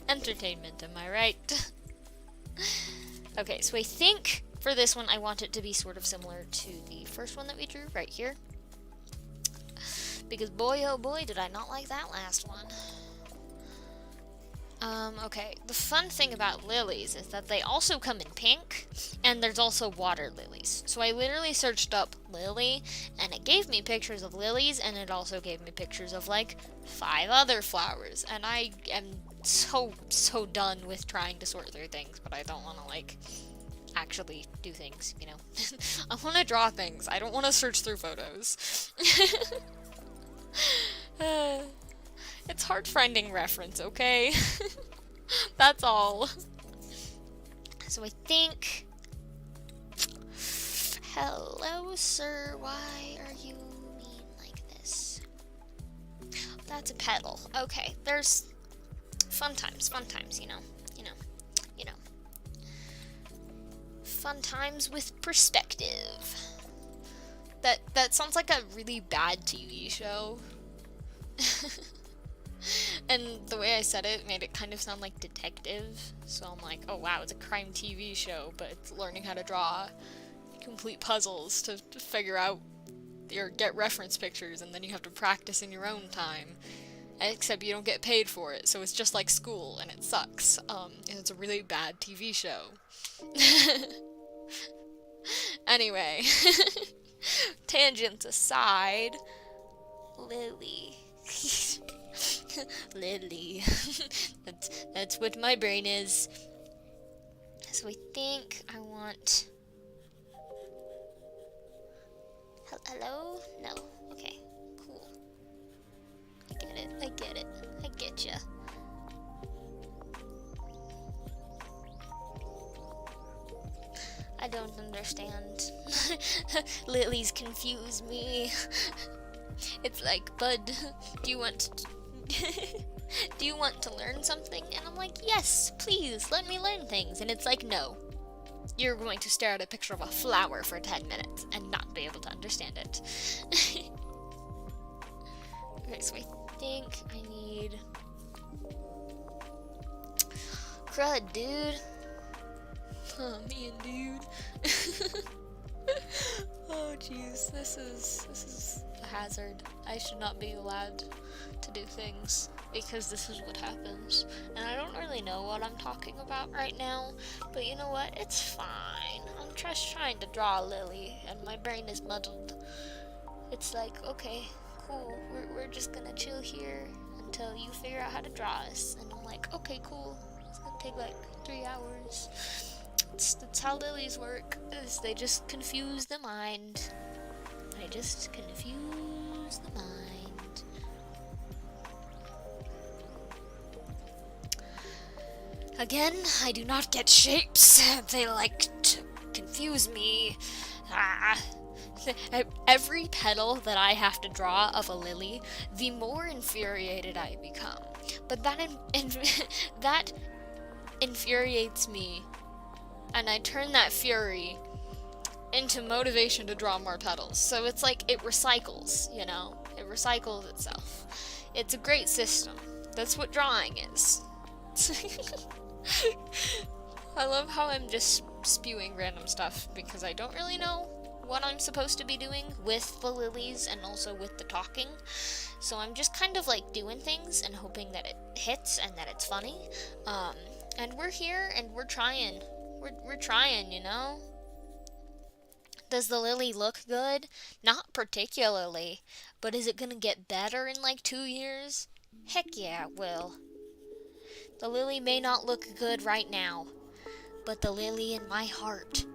Entertainment, am I right? Okay, so I think for this one I want it to be sort of similar to the first one that we drew right here. Because boy oh boy did I not like that last one. Okay, the fun thing about lilies is that they also come in pink, and there's also water lilies. So I literally searched up lily, and it gave me pictures of lilies, and it also gave me pictures of, like, 5 other flowers. And I am so done with trying to sort through things, but I don't want to, like, actually do things, you know? I want to draw things. I don't want to search through photos. It's hard finding reference, okay? That's all. So I think... Hello, sir. Why are you mean like this? That's a petal. Okay, there's fun times, you know. Fun times with perspective. That sounds like a really bad TV show. And the way I said it made it kind of sound like detective. So I'm like, oh wow, it's a crime TV show, but it's learning how to draw complete puzzles to figure out or get reference pictures, and then you have to practice in your own time. Except you don't get paid for it, so it's just like school, and it sucks. And it's a really bad TV show. Anyway, tangents aside, Lily. Lily. That's what my brain is. So I think I want... Hello? No. Okay. Cool. I get it. I get ya. I don't understand. Lilies confuse me. It's like, bud, do you want to learn something? And I'm like, yes, please, let me learn things. And it's like, no. You're going to stare at a picture of a flower for 10 minutes and not be able to understand it. Okay, so I think I need... Crud, dude. Oh, man, dude. Oh, jeez, this is a hazard. I should not be allowed to do things, because this is what happens. And I don't really know what I'm talking about right now, but you know what? It's fine. I'm just trying to draw a lily, and my brain is muddled. It's like, okay, cool, we're just gonna chill here until you figure out how to draw us. And I'm like, okay, cool. It's gonna take like 3 hours. That's how lilies work, is they just confuse the mind. They just confuse the mind. Again, I do not get shapes. They like to confuse me. every petal that I have to draw of a lily, the more infuriated I become. But that infuriates me, and I turn that fury into motivation to draw more petals. So it's like it recycles, you know? It recycles itself. It's a great system. That's what drawing is. I love how I'm just spewing random stuff because I don't really know what I'm supposed to be doing with the lilies and also with the talking. So I'm just kind of like doing things and hoping that it hits and that it's funny. And we're here and we're trying. We're trying, you know? Does the lily look good? Not particularly. But is it gonna get better in like 2 years? Heck yeah, it will. The lily may not look good right now, but the lily in my heart,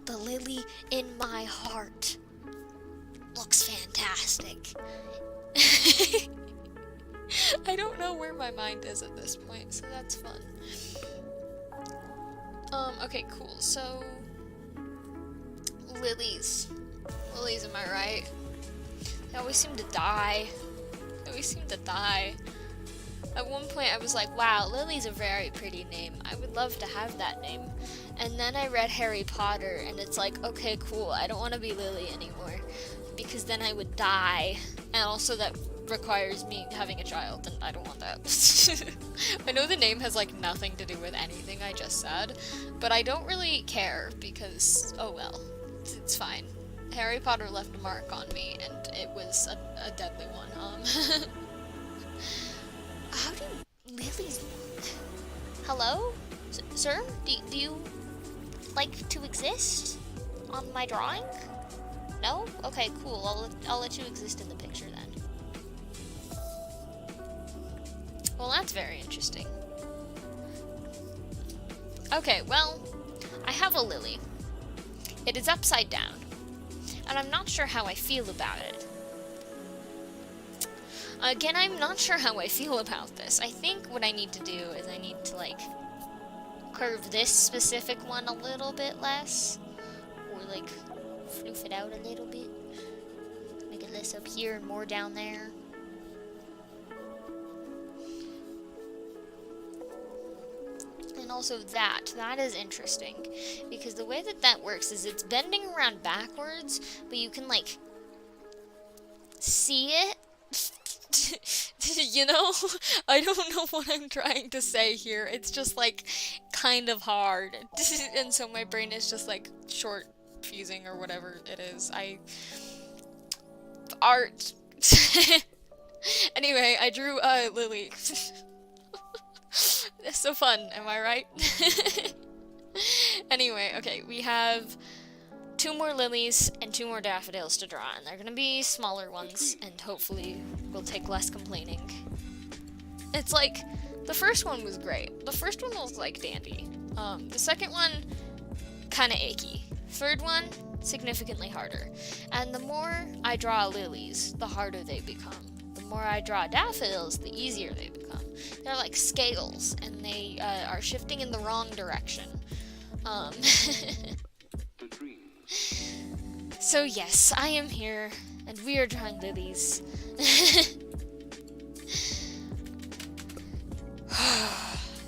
the lily in my heart looks fantastic. I don't know where my mind is at this point, so that's fun. Okay, cool. So, lilies. Lilies, am I right? They always seem to die. At one point I was like, wow, Lily's a very pretty name. I would love to have that name. And then I read Harry Potter, and it's like, okay, cool, I don't want to be Lily anymore. Because then I would die. And also that requires me having a child, and I don't want that. I know the name has like nothing to do with anything I just said, but I don't really care because, oh well, it's fine. Harry Potter left a mark on me, and it was a deadly one. How do lilies look? Hello? Sir? Do you like to exist on my drawing? No? Okay, cool. I'll let you exist in the picture then. Well, that's very interesting. Okay, well, I have a lily. It is upside down, and I'm not sure how I feel about it. Again, I'm not sure how I feel about this. I think what I need to do is I need to, like, curve this specific one a little bit less. Or, like, floof it out a little bit. Make it less up here and more down there. And also that is interesting. Because the way that works is it's bending around backwards, but you can, like, see it. You know? I don't know what I'm trying to say here. It's just like kind of hard. And so my brain is just like short fusing or whatever it is. Art. Anyway, I drew Lily. It's so fun, am I right? Anyway, okay, we have 2 more lilies and 2 more daffodils to draw, and they're gonna be smaller ones, and hopefully will take less complaining. It's like, the first one was great. The first one was like dandy. The second one, kinda achy. Third one, significantly harder. And the more I draw lilies, the harder they become. The more I draw daffodils, the easier they become. They're like scales, and they are shifting in the wrong direction. So yes, I am here, and we are drawing lilies.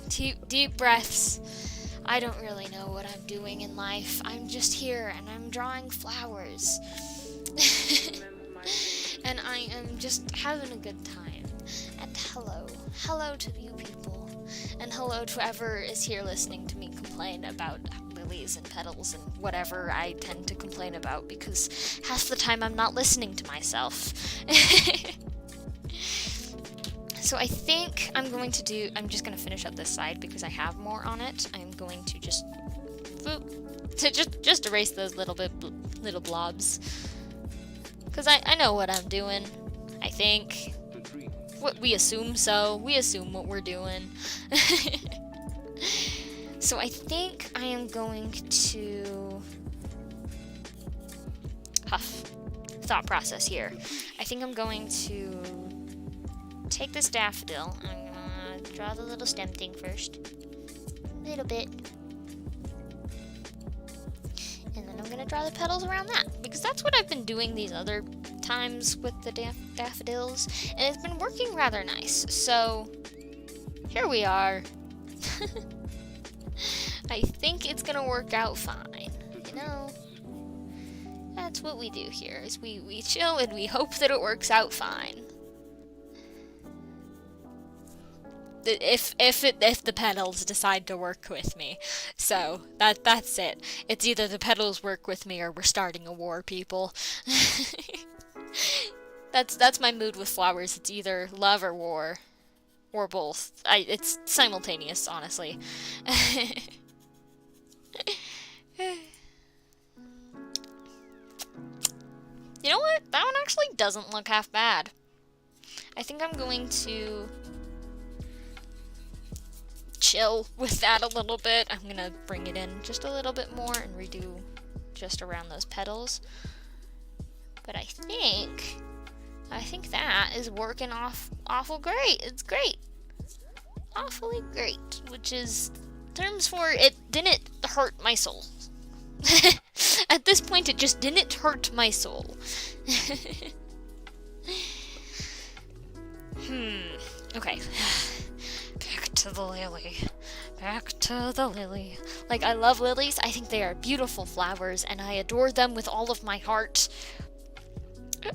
Deep breaths. I don't really know what I'm doing in life. I'm just here, and I'm drawing flowers. And I am just having a good time. And hello to you people. And hello to whoever is here listening to me complain about lilies and petals and whatever I tend to complain about, because half the time I'm not listening to myself. So I think I'm just going to finish up this side because I have more on it. I'm going to just erase those little blobs. Because I know what I'm doing, I think. We assume so. We assume what we're doing. So I think I am going to thought process here. I think I'm going to take this daffodil. I'm gonna draw the little stem thing first. A little bit. And then I'm gonna draw the petals around that, because that's what I've been doing these other times with the daffodils, and it's been working rather nice. So here we are. I think it's gonna work out fine, you know? That's what we do here, is we chill and we hope that it works out fine. If the petals decide to work with me. So that's it. It's either the petals work with me or we're starting a war, people. That's my mood with flowers. It's either love or war. Or both. It's simultaneous, honestly. You know what? That one actually doesn't look half bad. I think I'm going to chill with that a little bit. I'm gonna bring it in just a little bit more and redo just around those petals. But I think that is working awful great. It's great. Awfully great, which is terms for it didn't hurt my soul. At this point, it just didn't hurt my soul. Okay. Back to the lily. Back to the lily. Like, I love lilies. I think they are beautiful flowers, and I adore them with all of my heart.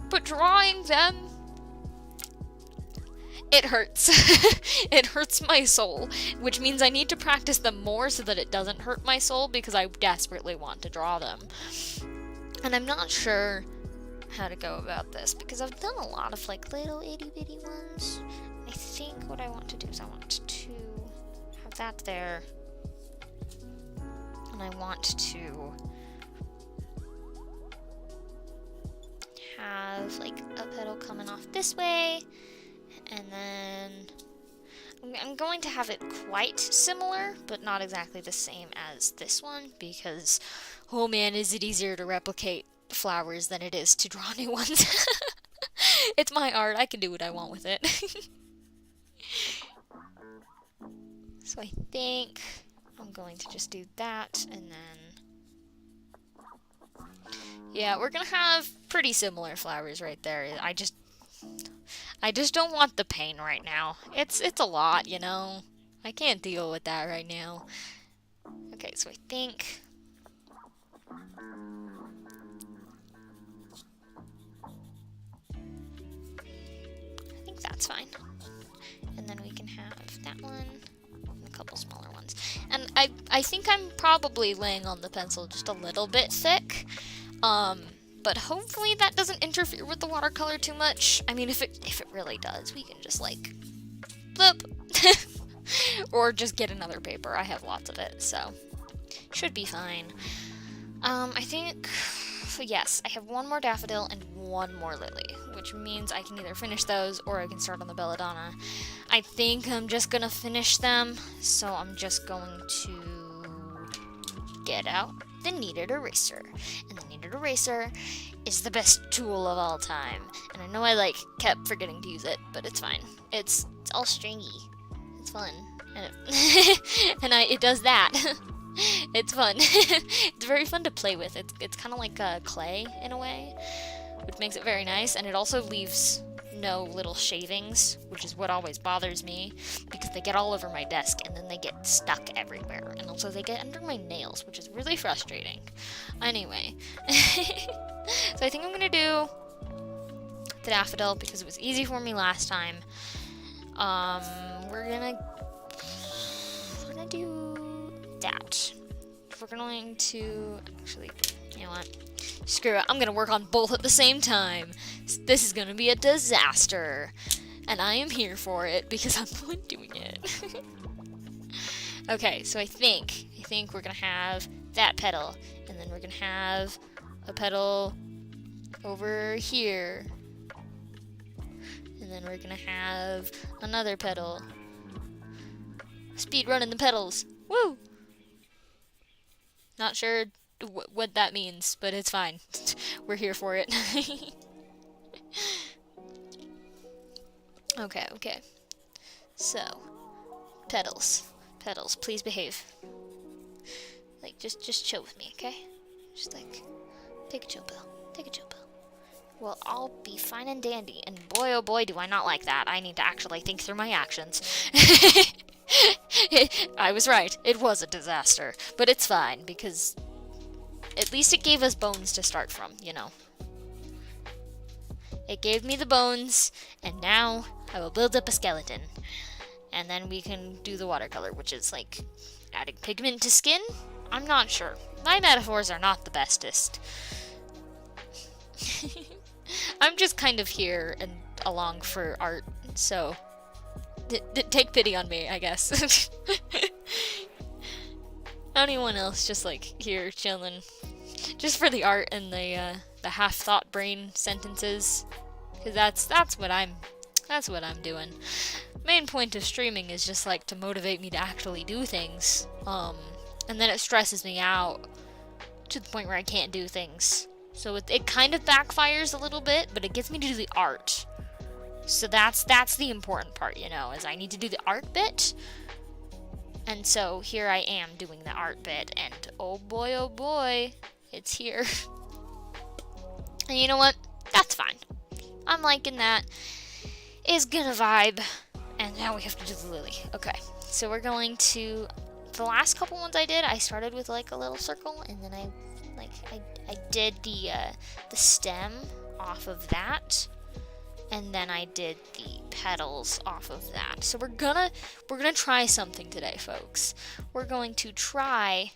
But drawing them, it hurts. It hurts my soul, which means I need to practice them more so that it doesn't hurt my soul, because I desperately want to draw them. And I'm not sure how to go about this, because I've done a lot of like little itty bitty ones. I think what I want to do is I want to have that there, and I want to have like a petal coming off this way, and then I'm going to have it quite similar, but not exactly the same as this one, because, oh man, is it easier to replicate flowers than it is to draw new ones. It's my art, I can do what I want with it. So I think I'm going to just do that, and then, yeah, we're gonna have pretty similar flowers right there. I just don't want the pain right now. It's a lot, you know? I can't deal with that right now. Okay, so I think that's fine. And then we can have that one and a couple smaller ones. And I think I'm probably laying on the pencil just a little bit thick. But hopefully that doesn't interfere with the watercolor too much. I mean, if it really does, we can just like flip. Or just get another paper. I have lots of it, so should be fine. I think, yes, I have one more daffodil and one more lily, which means I can either finish those or I can start on the belladonna. I think I'm just gonna finish them, so I'm just going to get out the kneaded eraser. And the kneaded eraser is the best tool of all time. And I know I kept forgetting to use it, but it's fine. It's all stringy. It's fun. And it does that. It's fun. It's very fun to play with. It's kind of like clay in a way, which makes it very nice, and it also leaves no little shavings, which is what always bothers me, because they get all over my desk and then they get stuck everywhere, and also they get under my nails, which is really frustrating. Anyway, so I think I'm gonna do the daffodil because it was easy for me last time. We're gonna do that. We're going to actually, you know what? Screw it. I'm gonna work on both at the same time. This is gonna be a disaster, and I am here for it because I'm the one doing it. Okay, so I think we're gonna have that petal, and then we're gonna have a petal over here, and then we're gonna have another petal. Speed running the petals. Woo! Not sure what that means, but it's fine. We're here for it. Okay. So, petals, please behave. Just chill with me, okay? Just like, take a chill pill. Take a chill pill. We'll all be fine and dandy. And boy, oh boy, do I not like that. I need to actually think through my actions. I was right. It was a disaster. But it's fine, because at least it gave us bones to start from, you know. It gave me the bones, and now I will build up a skeleton. And then we can do the watercolor, which is like adding pigment to skin? I'm not sure. My metaphors are not the bestest. I'm just kind of here and along for art, so take pity on me, I guess. Anyone else just like here chilling, just for the art and the half-thought brain sentences, because that's what I'm doing. Main point of streaming is just like to motivate me to actually do things, and then it stresses me out to the point where I can't do things. So it kind of backfires a little bit, but it gets me to do the art. So that's the important part, you know, is I need to do the art bit. And so here I am doing the art bit, and oh boy, it's here. And you know what? That's fine. I'm liking that. It's gonna vibe. And now we have to do the lily. Okay, so we're going to, the last couple ones I did, I started with like a little circle, and then I did the stem off of that, and then I did the petals off of that. So we're gonna try something today, folks. We're going to try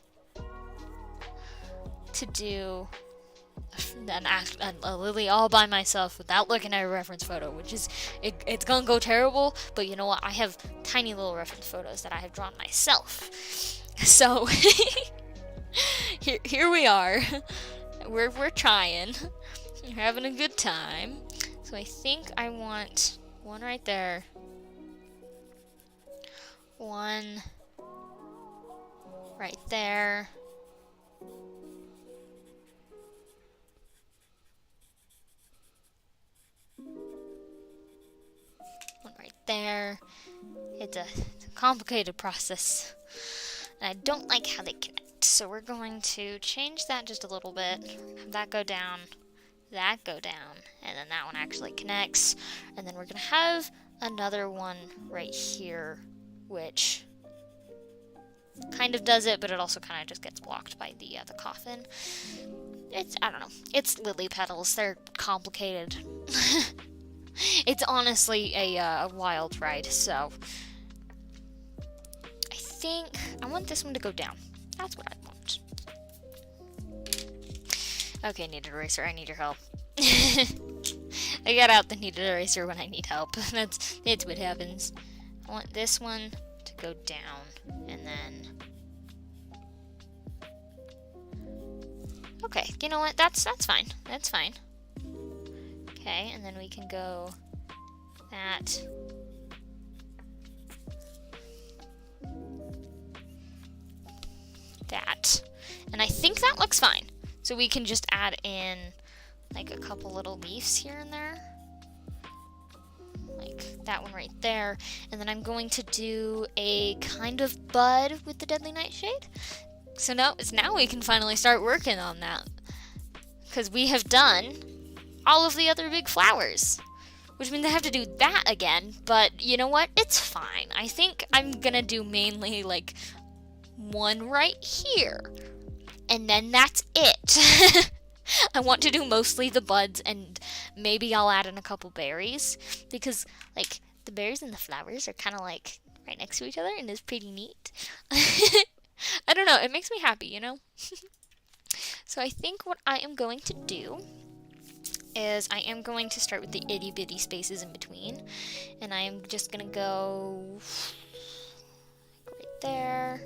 to do a lily all by myself without looking at a reference photo, which is it's gonna go terrible, but you know what, I have tiny little reference photos that I have drawn myself, so here we are. We're trying, we're having a good time. So I think I want one right there, one right there, one right there. It's a complicated process, and I don't like how they connect. So we're going to change that just a little bit. Have that go down, that go down, and then that one actually connects. And then we're gonna have another one right here, which kind of does it, but it also kind of just gets blocked by the coffin. I don't know. It's lily petals. They're complicated. It's honestly a wild ride. So I think I want this one to go down. That's what I want. Okay, kneaded eraser, I need your help. I got out the kneaded eraser when I need help. That's what happens. I want this one to go down, and then... Okay, you know what? That's fine. That's fine. Okay, and then we can go that... that. And I think that looks fine. So we can just add in like a couple little leaves here and there. Like that one right there. And then I'm going to do a kind of bud with the Deadly Nightshade. So now we can finally start working on that. Because we have done all of the other big flowers. Which means I have to do that again. But you know what? It's fine. I think I'm gonna do mainly like one right here, and then that's it. I want to do mostly the buds, and maybe I'll add in a couple berries, because like the berries and the flowers are kind of like right next to each other, and it's pretty neat. I don't know, it makes me happy, you know. So I think what I am going to do is I am going to start with the itty bitty spaces in between, and I am just gonna go right there.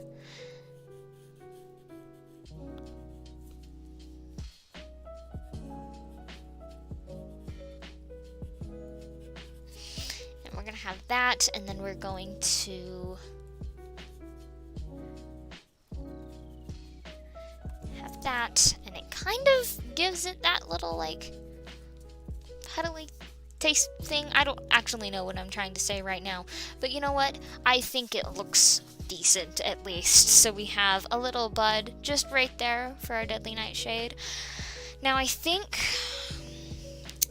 We're gonna have that, and then we're going to have that, and it kind of gives it that little like petally taste thing. I don't actually know what I'm trying to say right now, but you know what? I think it looks decent at least. So we have a little bud just right there for our Deadly Nightshade. Now I think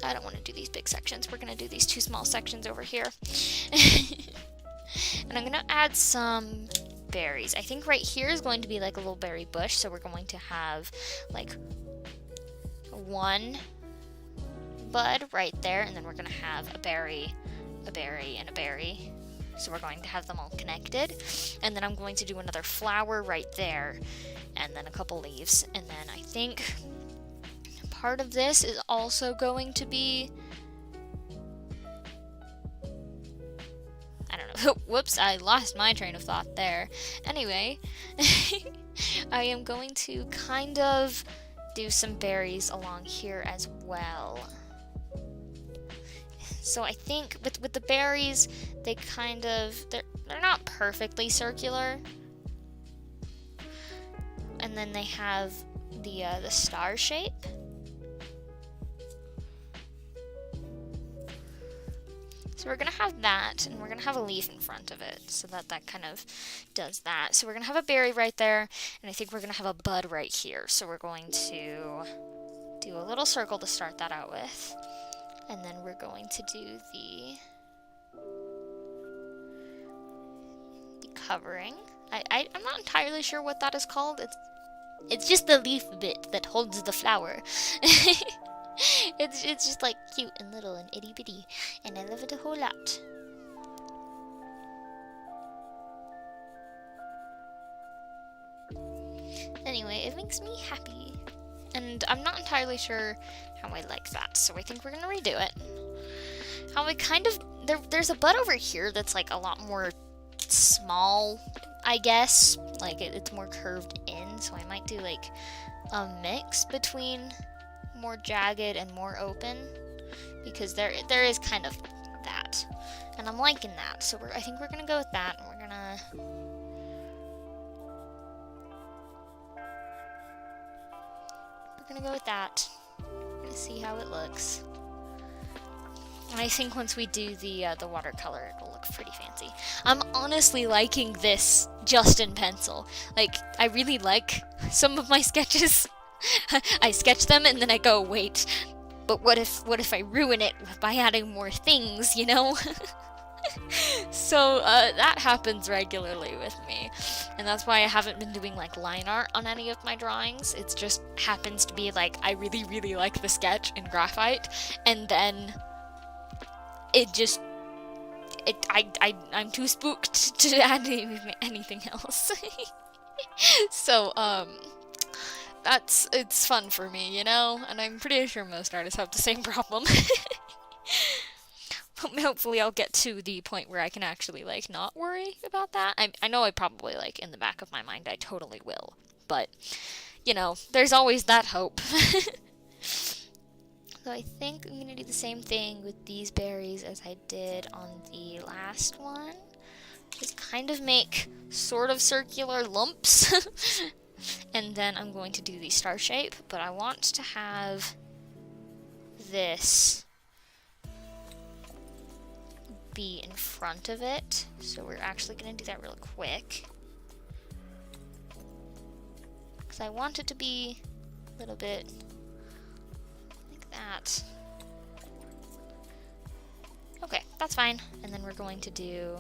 I don't want to do these big sections. We're going to do these 2 small sections over here. And I'm going to add some berries. I think right here is going to be like a little berry bush, so we're going to have like 1 bud right there, and then we're going to have a berry, and a berry. So we're going to have them all connected. And then I'm going to do another flower right there, and then a couple leaves. And then I think part of this is also going to be, I don't know, whoops, I lost my train of thought there. Anyway, I am going to kind of do some berries along here as well. So I think with the berries, they kind of, they're not perfectly circular. And then they have the star shape. So we're going to have that, and we're going to have a leaf in front of it, so that kind of does that. So we're going to have a berry right there, and I think we're going to have a bud right here. So we're going to do a little circle to start that out with. And then we're going to do the covering. I'm not entirely sure what that is called. It's just the leaf bit that holds the flower. It's just like cute and little and itty bitty, and I love it a whole lot. Anyway, it makes me happy, and I'm not entirely sure how I like that, so I think we're gonna redo it. How I kind of, there's a bud over here that's like a lot more small, I guess, like it's more curved in, so I might do like a mix between more jagged and more open, because there is kind of that, and I'm liking that, so I think we're gonna go with that, and we're gonna go with that. We're gonna see how it looks, and I think once we do the watercolor, it'll look pretty fancy. I'm honestly liking this just in pencil. Like, I really like some of my sketches. I sketch them and then I go, wait, but what if I ruin it by adding more things, you know? So that happens regularly with me, and that's why I haven't been doing like line art on any of my drawings. It just happens to be like I really, really like the sketch in graphite, and then I'm too spooked to add anything else. So it's fun for me, you know, and I'm pretty sure most artists have the same problem. Hopefully I'll get to the point where I can actually like not worry about that. I know I probably, like, in the back of my mind I totally will, but you know, there's always that hope. So I think I'm gonna do the same thing with these berries as I did on the last one. Just kind of make sort of circular lumps. And then I'm going to do the star shape, but I want to have this be in front of it. So we're actually going to do that real quick, because I want it to be a little bit like that. Okay, that's fine. And then we're going to do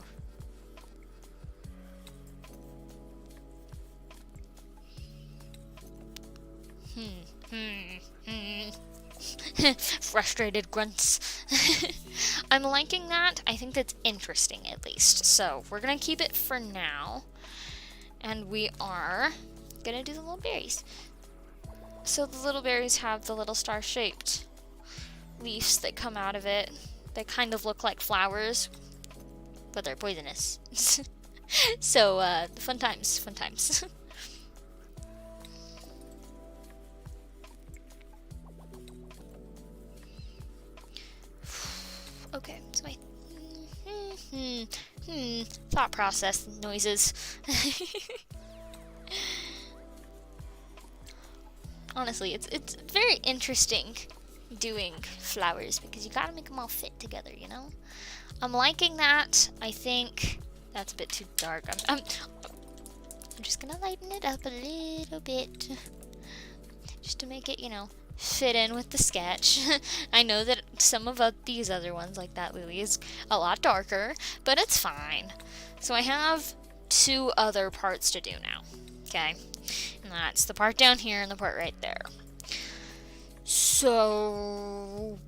frustrated grunts. I'm liking that. I think that's interesting, at least. So we're gonna keep it for now, and we are gonna do the little berries. So the little berries have the little star-shaped leaves that come out of it. They kind of look like flowers, but they're poisonous. So fun times, fun times. Okay, so thought process noises. Honestly, it's very interesting doing flowers because you gotta make them all fit together, you know? I'm liking that. I think that's a bit too dark. I'm just gonna lighten it up a little bit just to make it, you know, fit in with the sketch. I know that some of these other ones, like that lily, is a lot darker, but it's fine. So I have 2 other parts to do now, okay? And that's the part down here and the part right there. So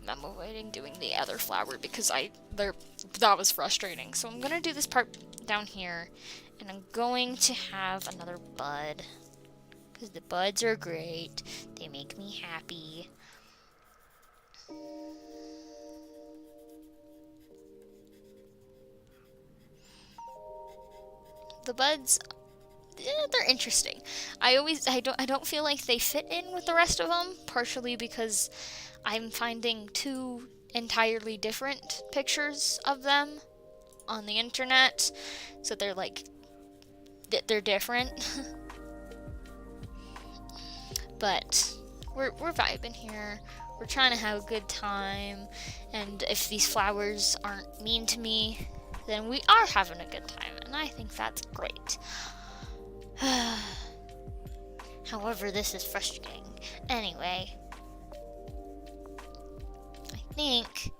I'm avoiding doing the other flower because that was frustrating. So I'm gonna do this part down here, and I'm going to have another bud because the buds are great. They make me happy. The buds, they're interesting. I don't feel like they fit in with the rest of them, partially because I'm finding 2 entirely different pictures of them on the internet, so they're like they're different. But we're vibing here. We're trying to have a good time, and if these flowers aren't mean to me, then we are having a good time, and I think that's great. However, this is frustrating. Anyway, I think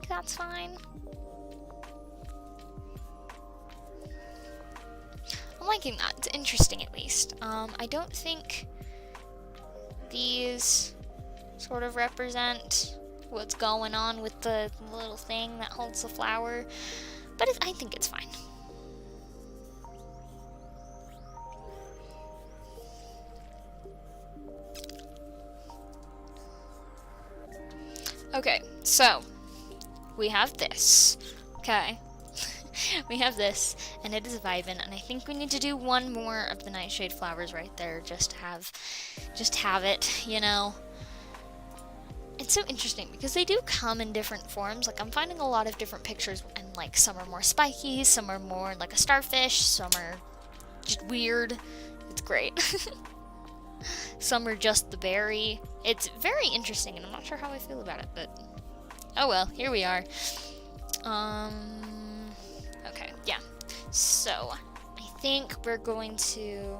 that's fine. I'm liking that. It's interesting, at least. I don't think these sort of represent what's going on with the little thing that holds the flower, but I think it's fine. Okay, so we have this. Okay. We have this, and it is vibing, and I think we need to do one more of the nightshade flowers right there, just have it, you know. It's so interesting because they do come in different forms. Like, I'm finding a lot of different pictures, and like some are more spiky, some are more like a starfish, some are just weird. It's great. Some are just the berry. It's very interesting, and I'm not sure how I feel about it, but oh well, here we are. Okay, yeah. So, I think we're going to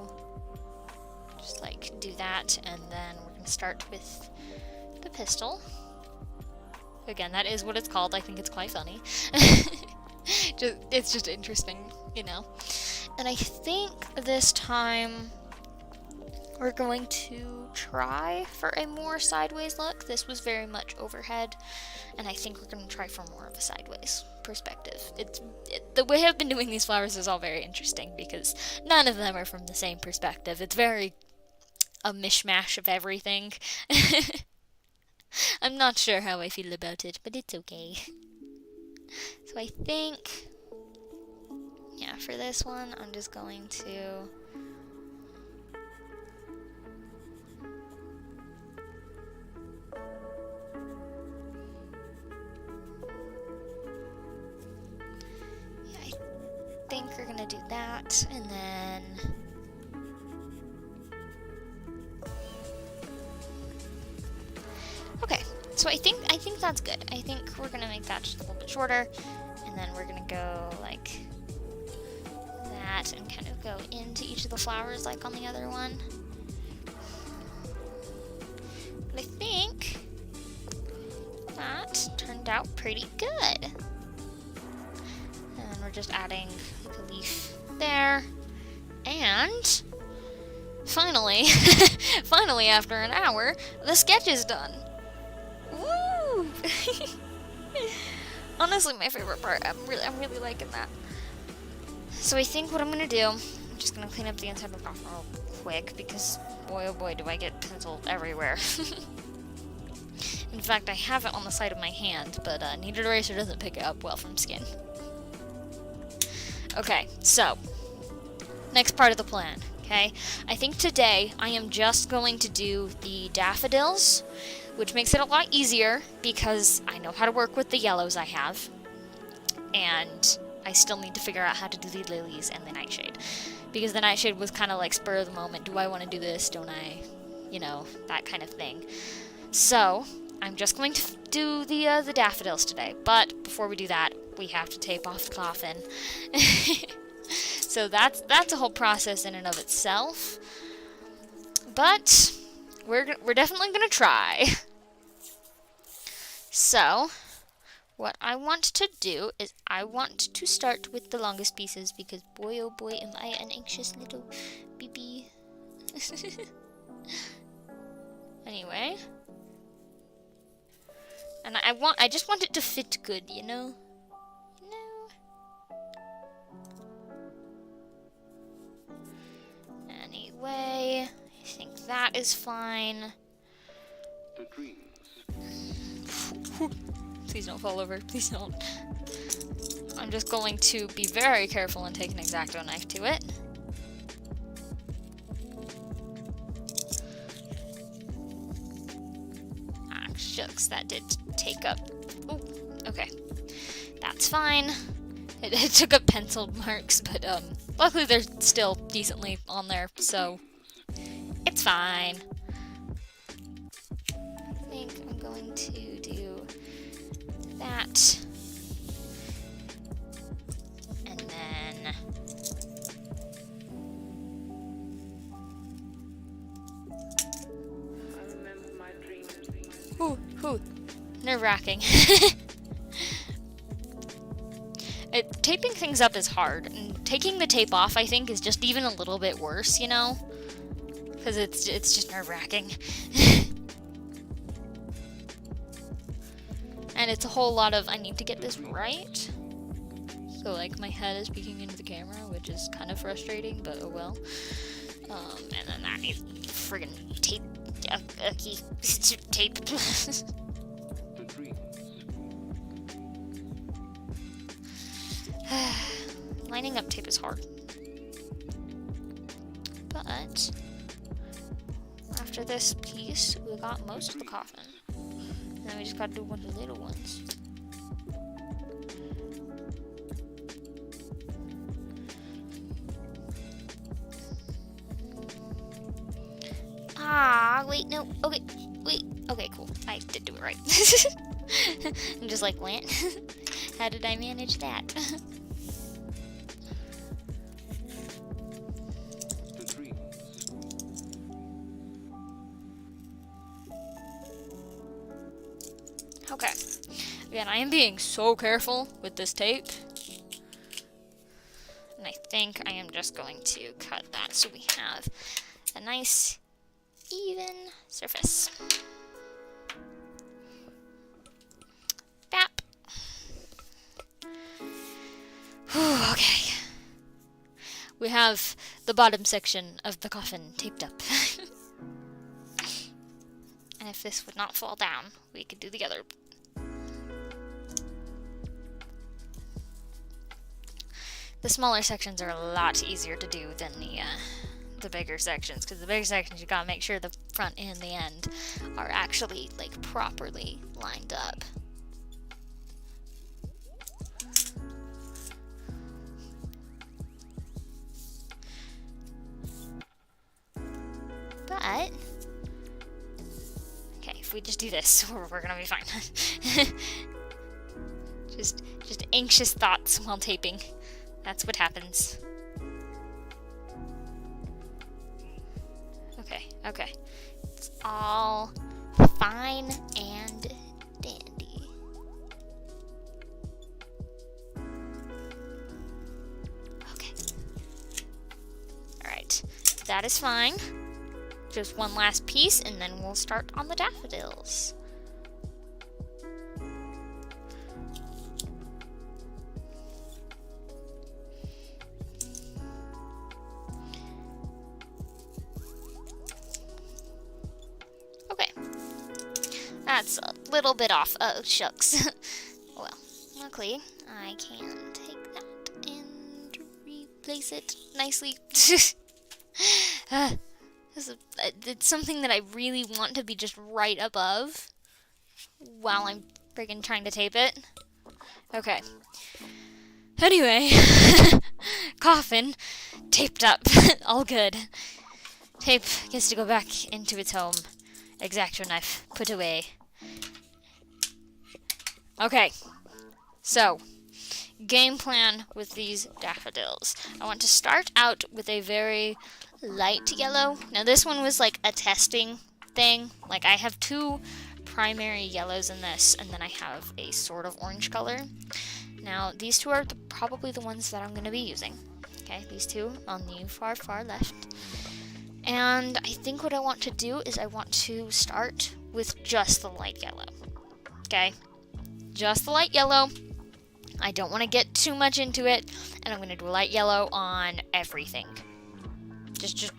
just like do that, and then we're going to start with the pistol. Again, that is what it's called. I think it's quite funny. It's just interesting, you know. And I think this time we're going to try for a more sideways look. This was very much overhead, and I think we're going to try for more of a sideways perspective. The way I've been doing these flowers is all very interesting because none of them are from the same perspective. It's very a mishmash of everything. I'm not sure how I feel about it, but it's okay. So I think, yeah, for this one, I'm just going to we're gonna do that, and then okay, so I think that's good. I think we're gonna make that just a little bit shorter, and then we're gonna go like that and kind of go into each of the flowers like on the other one. But I think that turned out pretty good. And we're just adding the leaf there, and finally, finally after an hour, the sketch is done. Woo! Honestly, my favorite part. I'm really liking that. So I think what I'm gonna do, I'm just gonna clean up the inside of the coffin real quick because boy oh boy do I get pencil everywhere. In fact, I have it on the side of my hand, but kneaded eraser doesn't pick it up well from skin. Okay, so next part of the plan, okay? I think today I am just going to do the daffodils, which makes it a lot easier because I know how to work with the yellows I have. And I still need to figure out how to do the lilies and the nightshade. Because the nightshade was kind of like spur of the moment. Do I want to do this? Don't I? You know, that kind of thing. So, I'm just going to do the daffodils today. But before we do that, we have to tape off the coffin. So that's a whole process in and of itself. But we're definitely gonna try. So, what I want to do is I want to start with the longest pieces because boy oh boy am I an anxious little baby. Anyway. And I just want it to fit good, you know? Anyway, I think that is fine. The dreams. Please don't fall over. Please don't. I'm just going to be very careful and take an X-Acto knife to it. Ah, shucks, that did take up. Oh, okay. That's fine. It took up penciled marks, but luckily they're still decently on there, so it's fine. I think I'm going to do that. And then I remember my dreams. Whew. Nerve-wracking. Taping things up is hard, and taking the tape off, I think, is just even a little bit worse, you know? Because it's just nerve-wracking. And it's a whole lot of, I need to get this right. So, like, my head is peeking into the camera, which is kind of frustrating, but oh well. And then that needs friggin' tape. Tape. The dreams. Lining up tape is hard. But after this piece, we got most of the coffin. And then we just gotta do a bunch of little ones. Ah, wait, no. Okay, wait. Okay, cool. I did do it right. I'm just like, what? How did I manage that? The dreams. Okay. Again, I am being so careful with this tape. And I think I am just going to cut that so we have a nice, even surface. Bap. Whew, okay. We have the bottom section of the coffin taped up. And if this would not fall down, we could do the other. The smaller sections are a lot easier to do than the bigger sections, because the bigger sections you gotta make sure the front and the end are actually like properly lined up. But okay, if we just do this, we're gonna be fine. just anxious thoughts while taping. That's what happens. Okay. It's all fine and dandy. Okay. Alright. That is fine. Just one last piece, and then we'll start on the daffodils. That's a little bit off. Oh, shucks. Well, luckily, I can take that and replace it nicely. It's something that I really want to be just right above while I'm friggin' trying to tape it. Okay. Anyway, coffin taped up, all good. Tape gets to go back into its home. X-Acto knife put away. Okay, so game plan with these daffodils. I want to start out with a very light yellow. Now this one was like a testing thing. Like I have two primary yellows in this, and then I have a sort of orange color. Now these two are probably the ones that I'm going to be using. Okay, these two on the far, far left. And I think what I want to do is I want to start with just the light yellow. Okay, just the light yellow. I don't want to get too much into it, and I'm going to do a light yellow on everything. Just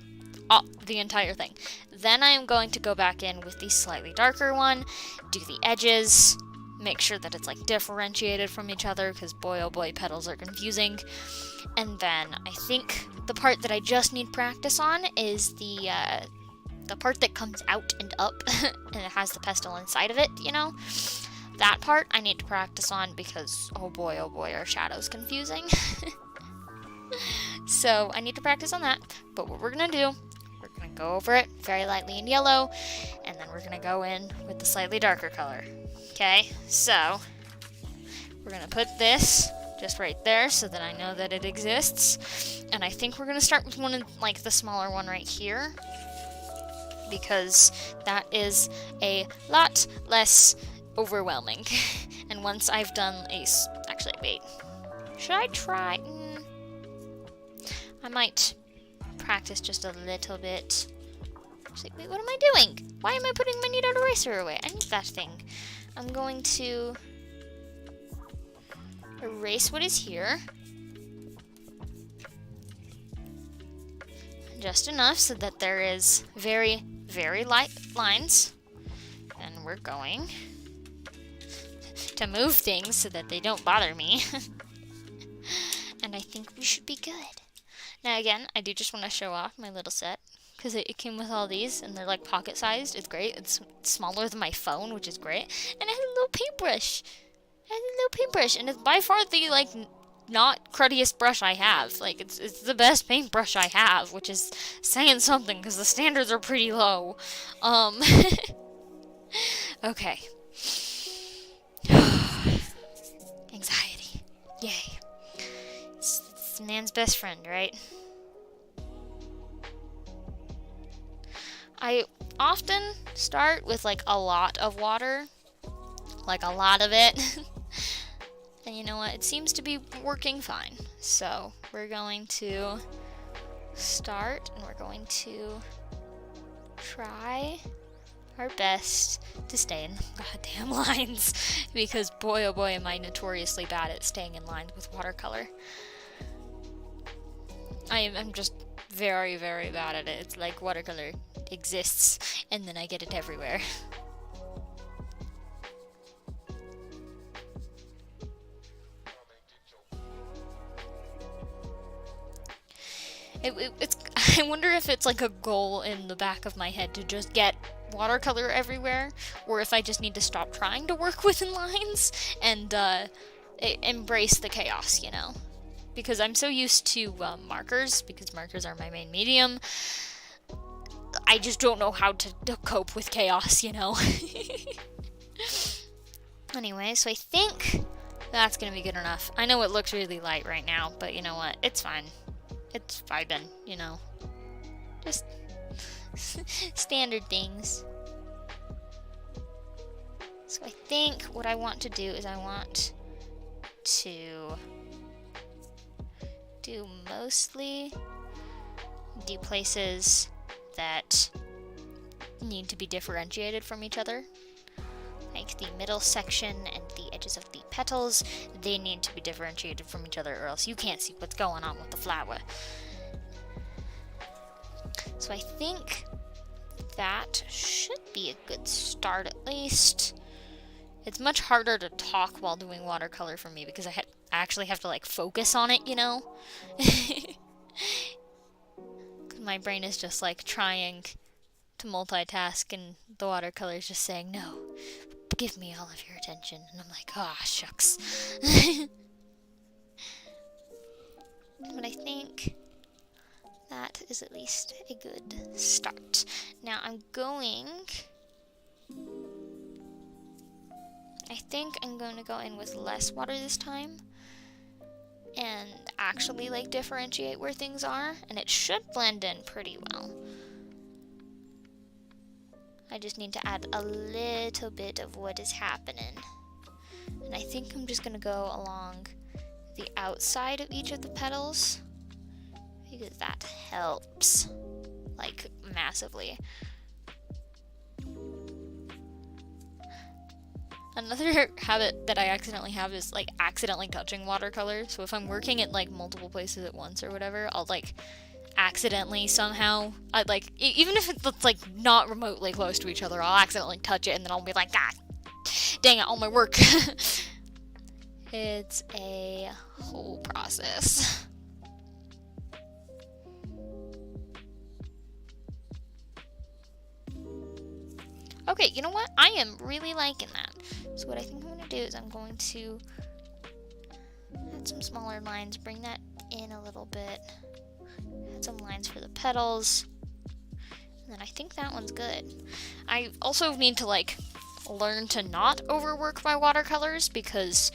the entire thing. Then I am going to go back in with the slightly darker one, do the edges, make sure that it's like differentiated from each other, because boy oh boy, petals are confusing. And then I think the part that I just need practice on is the part that comes out and up, and it has the pestle inside of it, you know? That part I need to practice on because, oh boy, are shadows confusing. So I need to practice on that. But what we're going to do, we're going to go over it very lightly in yellow, and then we're going to go in with the slightly darker color. Okay, so we're going to put this just right there so that I know that it exists. And I think we're going to start with one of, like, the smaller one right here, because that is a lot less overwhelming. And once I've done actually, wait, should I try? I might practice just a little bit. Actually, wait, what am I doing? Why am I putting my kneaded eraser away? I need that thing. I'm going to erase what is here. Just enough so that there is very, very light lines. And we're going to move things so that they don't bother me. And I think we should be good. Now again, I do just want to show off my little set, because it came with all these, and they're like pocket sized. It's great. It's smaller than my phone, which is great. And it has a little paintbrush. And it's by far the, like, not cruddiest brush I have. Like, it's the best paintbrush I have, which is saying something, because the standards are pretty low. Okay. Anxiety. Yay. It's man's best friend, right? I often start with like a lot of water, like a lot of it. And you know what? It seems to be working fine. So we're going to start, and we're going to try our best to stay in the goddamn lines, because boy oh boy am I notoriously bad at staying in lines with watercolor. I'm just very, very bad at it. It's like watercolor exists, and then I get it everywhere. It's. I wonder if it's like a goal in the back of my head to just get watercolor everywhere, or if I just need to stop trying to work within lines and embrace the chaos, you know? Because I'm so used to markers, because markers are my main medium. I just don't know how to cope with chaos, you know? Anyway, so I think that's gonna be good enough. I know it looks really light right now, but you know what? It's fine. It's vibin', you know? Just standard things. So I think what I want to do is I want to do mostly the places that need to be differentiated from each other. Like the middle section and the edges of the petals, they need to be differentiated from each other, or else you can't see what's going on with the flower. So I think that should be a good start, at least. It's much harder to talk while doing watercolor for me, because I actually have to like focus on it, you know? My brain is just like trying to multitask, and the watercolor is just saying, no, give me all of your attention. And I'm like, ah, shucks. But I think that is at least a good start. Now I think I'm going to go in with less water this time and actually like differentiate where things are, and it should blend in pretty well. I just need to add a little bit of what is happening. And I think I'm just gonna go along the outside of each of the petals because that helps, like, massively. Another habit that I accidentally have is like accidentally touching watercolor. So if I'm working at like multiple places at once or whatever, I'll like accidentally somehow, even if it's like not remotely close to each other, I'll accidentally touch it and then I'll be like, God dang it, all my work. It's a whole process. Okay, you know what? I am really liking that. So what I think I'm going to do is I'm going to add some smaller lines, bring that in a little bit, add some lines for the petals, and then I think that one's good. I also need to like learn to not overwork my watercolors because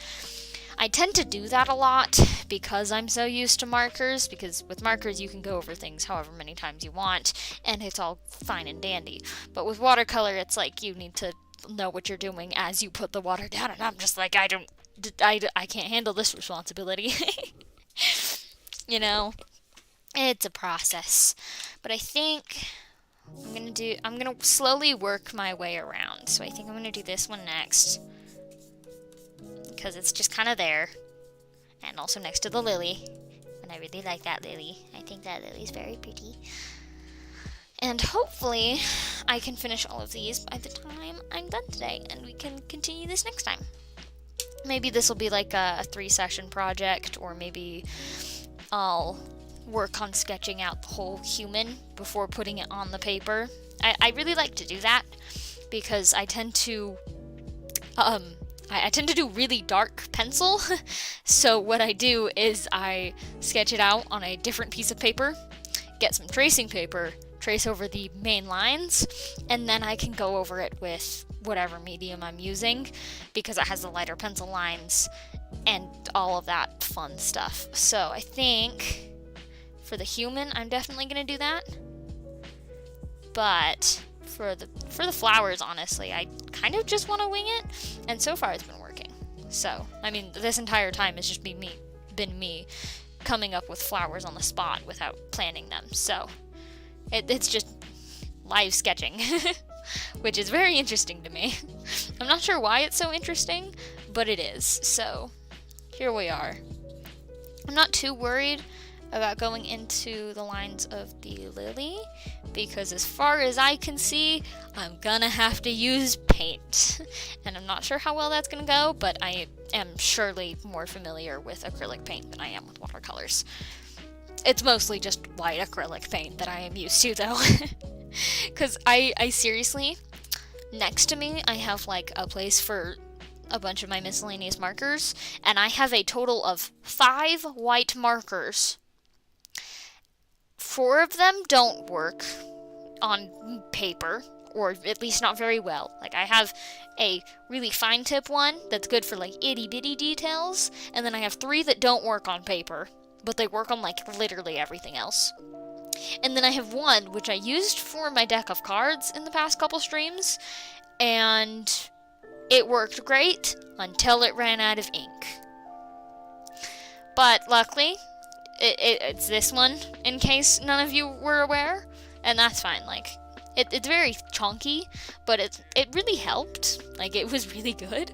I tend to do that a lot because I'm so used to markers, because with markers you can go over things however many times you want and it's all fine and dandy. But with watercolor it's like you need to know what you're doing as you put the water down, and I'm just like, I can't handle this responsibility. You know, it's a process. But I think I'm gonna slowly work my way around. So I think I'm gonna do this one next, because it's just kind of there, and also next to the lily, and I really like that lily. I think that lily's very pretty, and hopefully I can finish all of these by the time I'm done today, and we can continue this next time. Maybe this will be like a 3-session project, or maybe I'll work on sketching out the whole human before putting it on the paper. I really like to do that because I tend to do really dark pencil. So what I do is I sketch it out on a different piece of paper, get some tracing paper, trace over the main lines, and then I can go over it with whatever medium I'm using because it has the lighter pencil lines and all of that fun stuff. So I think for the human, I'm definitely going to do that. But for the flowers, honestly, I kind of just want to wing it, and so far it's been working. So, I mean, this entire time has just been me coming up with flowers on the spot without planning them. So, it's just live sketching, which is very interesting to me. I'm not sure why it's so interesting, but it is. So, here we are. I'm not too worried about going into the lines of the lily, because as far as I can see, I'm gonna have to use paint. And I'm not sure how well that's gonna go, but I am surely more familiar with acrylic paint than I am with watercolors. It's mostly just white acrylic paint that I am used to, though. Because I seriously, next to me, I have like a place for a bunch of my miscellaneous markers, and I have a total of 5 white markers. 4 of them don't work on paper, or at least not very well. Like, I have a really fine tip one that's good for like itty bitty details, and then I have 3 that don't work on paper, but they work on like literally everything else. And then I have 1 which I used for my deck of cards in the past couple streams, and it worked great until it ran out of ink. But luckily, it's this one, in case none of you were aware, and that's fine. Like, it's very chunky, but it really helped. Like, it was really good.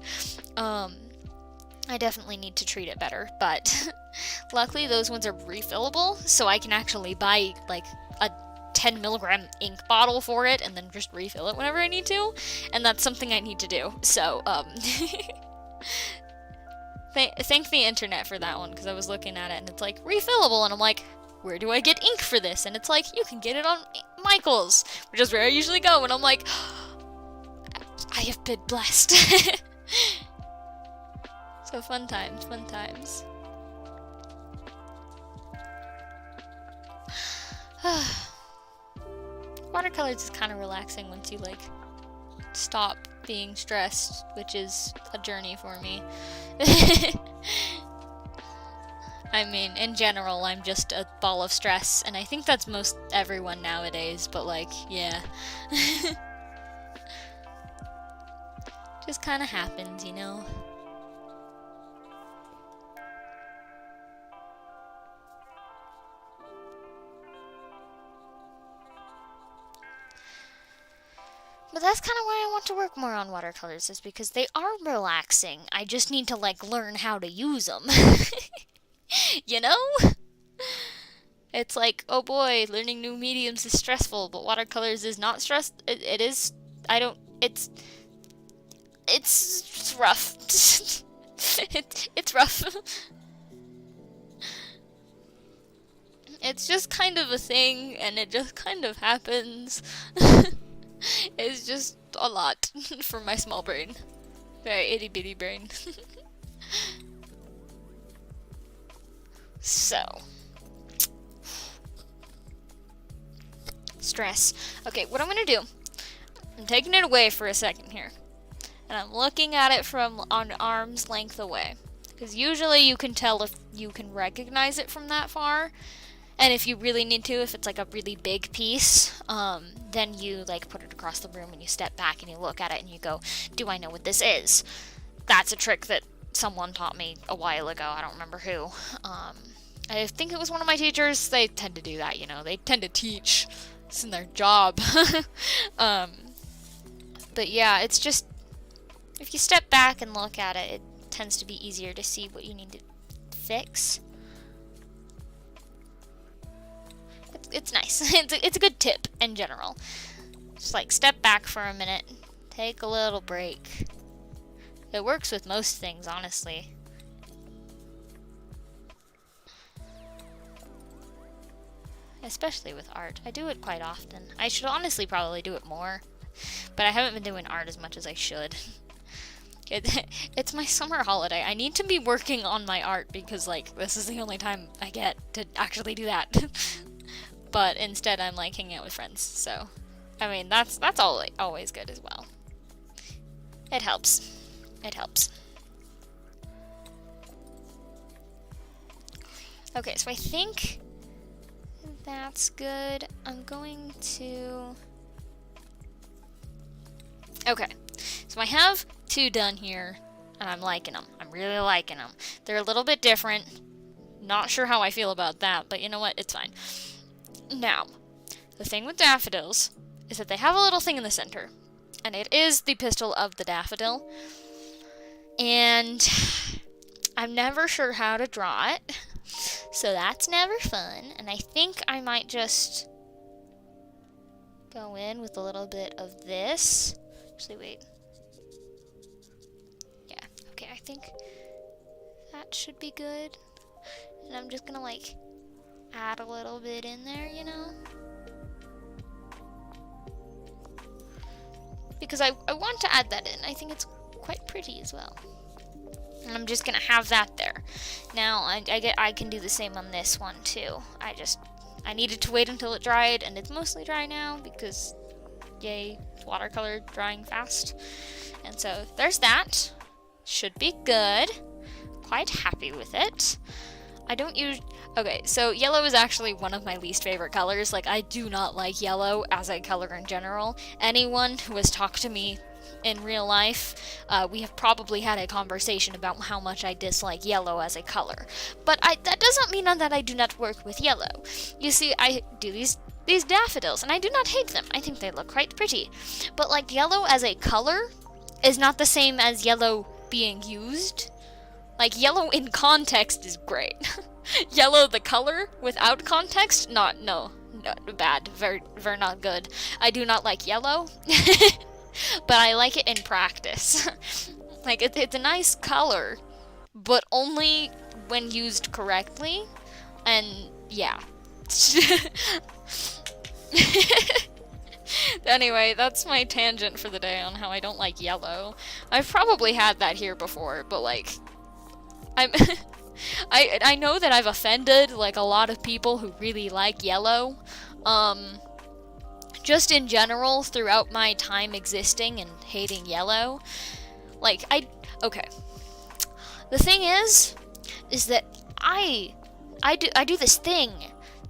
I definitely need to treat it better, but luckily those ones are refillable, so I can actually buy like a 10 milligram ink bottle for it and then just refill it whenever I need to, and that's something I need to do. So thank the internet for that one, because I was looking at it and it's like refillable, and I'm like, where do I get ink for this? And it's like, you can get it on Michael's, which is where I usually go, and I'm like, I have been blessed. So fun times, fun times. Watercolors is kind of relaxing once you like stop being stressed, which is a journey for me. I mean, in general, I'm just a ball of stress, and I think that's most everyone nowadays, but like, yeah. Just kind of happens, you know? But that's kind of why I want to work more on watercolors, is because they are relaxing. I just need to, like, learn how to use them. You know? It's like, oh boy, learning new mediums is stressful, but watercolors is not stress. It is. I don't. It's rough. It's rough. It's just kind of a thing, and it just kind of happens. It's just a lot for my small brain. Very itty bitty brain. So. Stress. Okay, what I'm gonna do, I'm taking it away for a second here. And I'm looking at it from an arm's length away. Because usually you can tell if you can recognize it from that far. And if you really need to, if it's like a really big piece, then you like put it across the room and you step back and you look at it and you go, do I know what this is? That's a trick that someone taught me a while ago. I don't remember who. I think it was one of my teachers. They tend to do that, you know. They tend to teach. It's in their job. But yeah, it's just, if you step back and look at it, it tends to be easier to see what you need to fix. It's nice. It's a good tip in general. Just like step back for a minute, take a little break. It works with most things, honestly. Especially with art. I do it quite often. I should honestly probably do it more, but I haven't been doing art as much as I should. It's my summer holiday. I need to be working on my art because, like, this is the only time I get to actually do that. But instead, I'm like hanging out with friends. So, I mean, that's always good as well. It helps. It helps. Okay, so I think that's good. I'm going to... Okay, so I have two done here, and I'm liking them. I'm really liking them. They're a little bit different. Not sure how I feel about that, but you know what? It's fine. Now, the thing with daffodils is that they have a little thing in the center, and it is the pistil of the daffodil. And I'm never sure how to draw it, so that's never fun. And I think I might just go in with a little bit of this. Actually, wait. Yeah, okay, I think that should be good. And I'm just gonna, like, add a little bit in there, you know? Because I want to add that in. I think it's quite pretty as well. And I'm just gonna have that there. Now, I can do the same on this one, too. I needed to wait until it dried, and it's mostly dry now, because, yay, watercolor drying fast. And so, there's that. Should be good. Quite happy with it. I don't use... Okay, so yellow is actually one of my least favorite colors. Like, I do not like yellow as a color in general. Anyone who has talked to me in real life, we have probably had a conversation about how much I dislike yellow as a color. But that doesn't mean that I do not work with yellow. You see, I do these daffodils, and I do not hate them. I think they look quite pretty. But, like, yellow as a color is not the same as yellow being used. Like, yellow in context is great. Yellow, the color, without context, no, bad, very, very not good. I do not like yellow, but I like it in practice. Like, it's a nice color, but only when used correctly, and yeah. Anyway, that's my tangent for the day on how I don't like yellow. I've probably had that here before, but, like, I know that I've offended, like, a lot of people who really like yellow, Just in general, throughout my time existing and hating yellow, like, okay. The thing is that I do this thing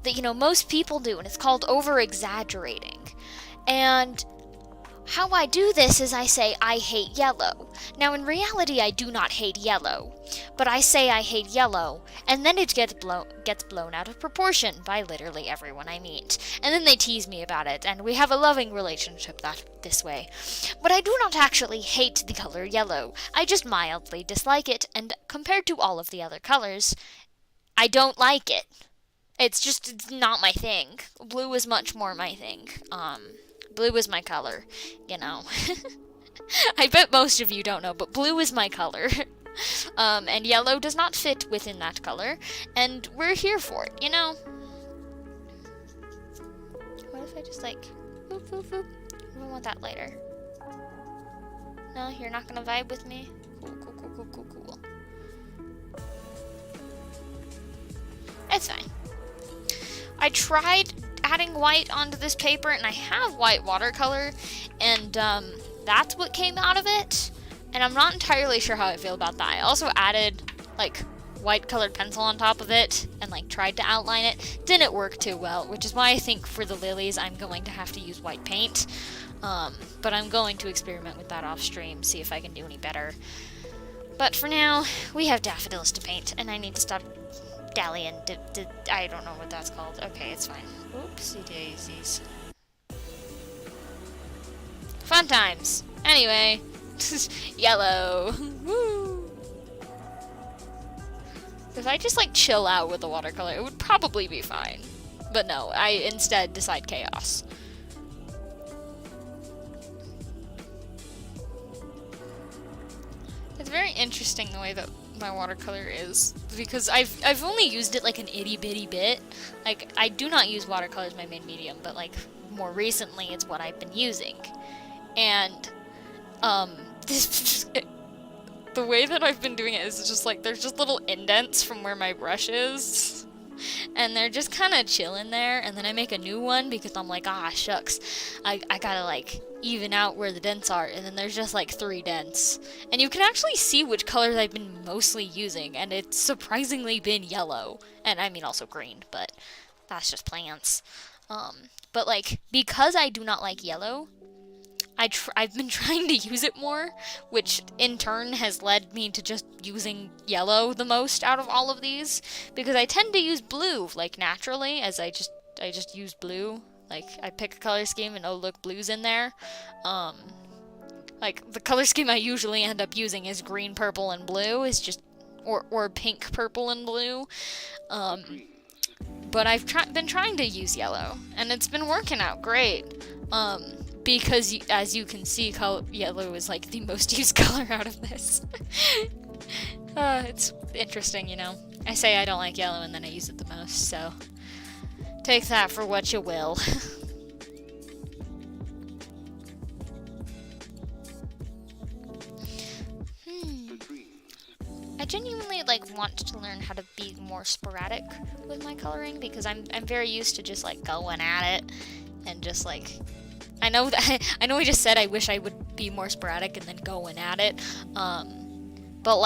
that, most people do, and it's called over-exaggerating. And how I do this is I say, I hate yellow. Now, in reality, I do not hate yellow. But I say I hate yellow, and then it gets blown out of proportion by literally everyone I meet. And then they tease me about it, and we have a loving relationship this way. But I do not actually hate the color yellow. I just mildly dislike it, and compared to all of the other colors, I don't like it. It's not my thing. Blue is much more my thing. Blue is my color, I bet most of you don't know, but blue is my color. And yellow does not fit within that color, and we're here for it, What if I just boop, boop, boop? I don't want that later. No, you're not gonna vibe with me? Cool. It's fine. I tried adding white onto this paper, and I have white watercolor, and that's what came out of it, and I'm not entirely sure how I feel about that. I also added white colored pencil on top of it and tried to outline it. Didn't work too well, which is why I think for the lilies I'm going to have to use white paint, but I'm going to experiment with that off stream, see if I can do any better. But for now, we have daffodils to paint, and I need to stop dallying. I don't know what that's called. Okay, it's fine. Oopsie daisies. Fun times. Anyway, yellow. Woo! If I just chill out with the watercolor, it would probably be fine. But no, I instead decide chaos. It's very interesting the way that my watercolor is, because I've only used it an itty bitty bit. I do not use watercolor as my main medium, but more recently it's what I've been using. And the way that I've been doing it is just there's just little indents from where my brush is, and they're just kind of chilling there, and then I make a new one because I'm shucks, I gotta even out where the dents are, and then there's just 3 dents, and you can actually see which colors I've been mostly using, and it's surprisingly been yellow, and I mean also green, but that's just plants. But because I do not like yellow, I've been trying to use it more, which in turn has led me to just using yellow the most out of all of these, because I tend to use blue naturally, as I just use blue. I pick a color scheme and oh look, blue's in there. The color scheme I usually end up using is green, purple, and blue. Is just or pink, purple, and blue. But I've been trying to use yellow, and it's been working out great. Because as you can see, yellow is the most used color out of this. It's interesting, I say I don't like yellow and then I use it the most, so take that for what you will. I genuinely want to learn how to be more sporadic with my coloring, because I'm very used to just going at it and just I know I just said I wish I would be more sporadic and then going at it, but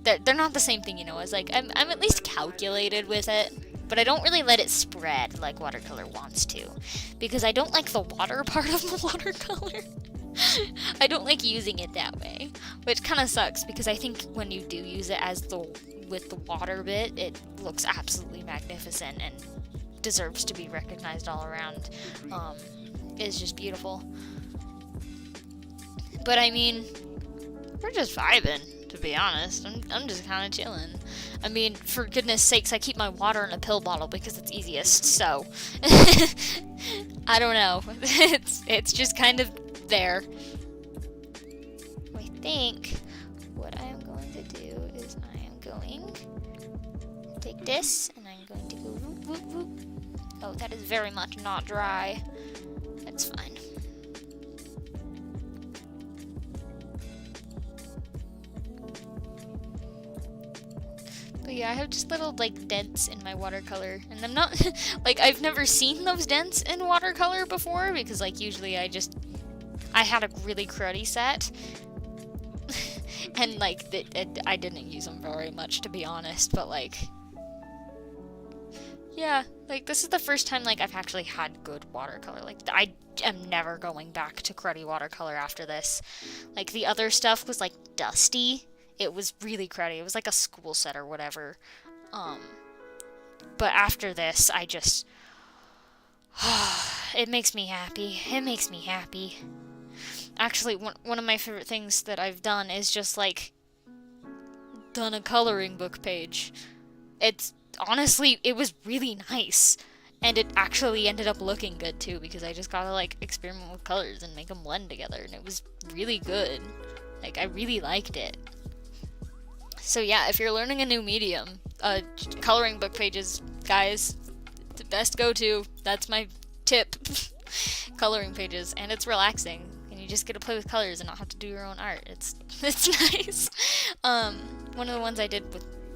they're not the same thing, as I'm at least calculated with it, but I don't really let it spread like watercolor wants to, because I don't like the water part of the watercolor. I don't like using it that way, which kind of sucks, because I think when you do use it with the water bit, it looks absolutely magnificent and deserves to be recognized all around. It's just beautiful. But I mean, we're just vibing, to be honest. I'm just kind of chilling. I mean, for goodness sakes, I keep my water in a pill bottle because it's easiest, so I don't know. It's just kind of there. I think what I am going to do is I am going to take this and I'm going to go whoop, whoop, whoop. Oh, that is very much not dry. That's fine. But yeah, I have just little, like, dents in my watercolor. And I'm not, like, I've never seen those dents in watercolor before, because, like, usually I had a really cruddy set. And, like, I didn't use them very much, to be honest, but, like, yeah, like, this is the first time, like, I've actually had good watercolor. Like, I am never going back to cruddy watercolor after this. Like, the other stuff was, like, dusty. It was really cruddy. It was like a school set or whatever. But after this, I just... it makes me happy. It makes me happy. Actually, one of my favorite things that I've done is just, like, done a coloring book page. It's... honestly, it was really nice. And it actually ended up looking good, too, because I just gotta, like, experiment with colors and make them blend together, and it was really good. Like, I really liked it. So yeah, if you're learning a new medium, coloring book pages, guys, the best go-to. That's my tip. Coloring pages, and it's relaxing, and you just get to play with colors and not have to do your own art. It's nice. One of the ones I did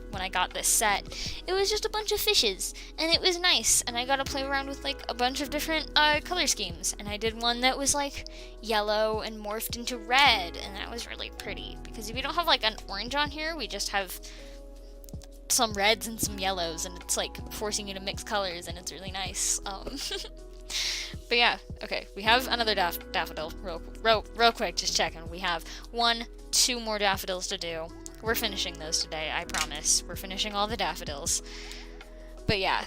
when I got this set, it was just a bunch of fishes, and it was nice, and I got to play around with, like, a bunch of different color schemes, and I did one that was, like, yellow and morphed into red, and that was really pretty, because we don't have, like, an orange on here, we just have some reds and some yellows, and it's, like, forcing you to mix colors, and it's really nice. But yeah, okay, we have another daffodil, real quick, just checking. We have 2 more daffodils to do. We're finishing those today, I promise. We're finishing all the daffodils. But yeah,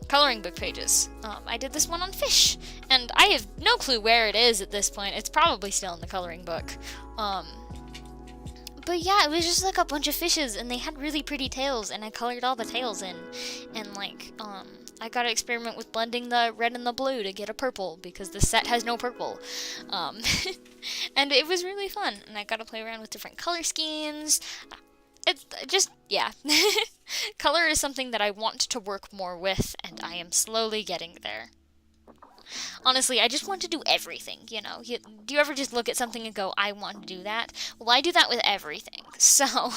coloring book pages. I did this one on fish, and I have no clue where it is at this point. It's probably still in the coloring book. But yeah, it was just like a bunch of fishes, and they had really pretty tails, and I colored all the tails in. And like, I got to experiment with blending the red and the blue to get a purple, because the set has no purple. And it was really fun, and I got to play around with different color schemes. It's just, yeah. Color is something that I want to work more with, and I am slowly getting there. Honestly, I just want to do everything, you know? Do you ever just look at something and go, I want to do that? Well, I do that with everything, so...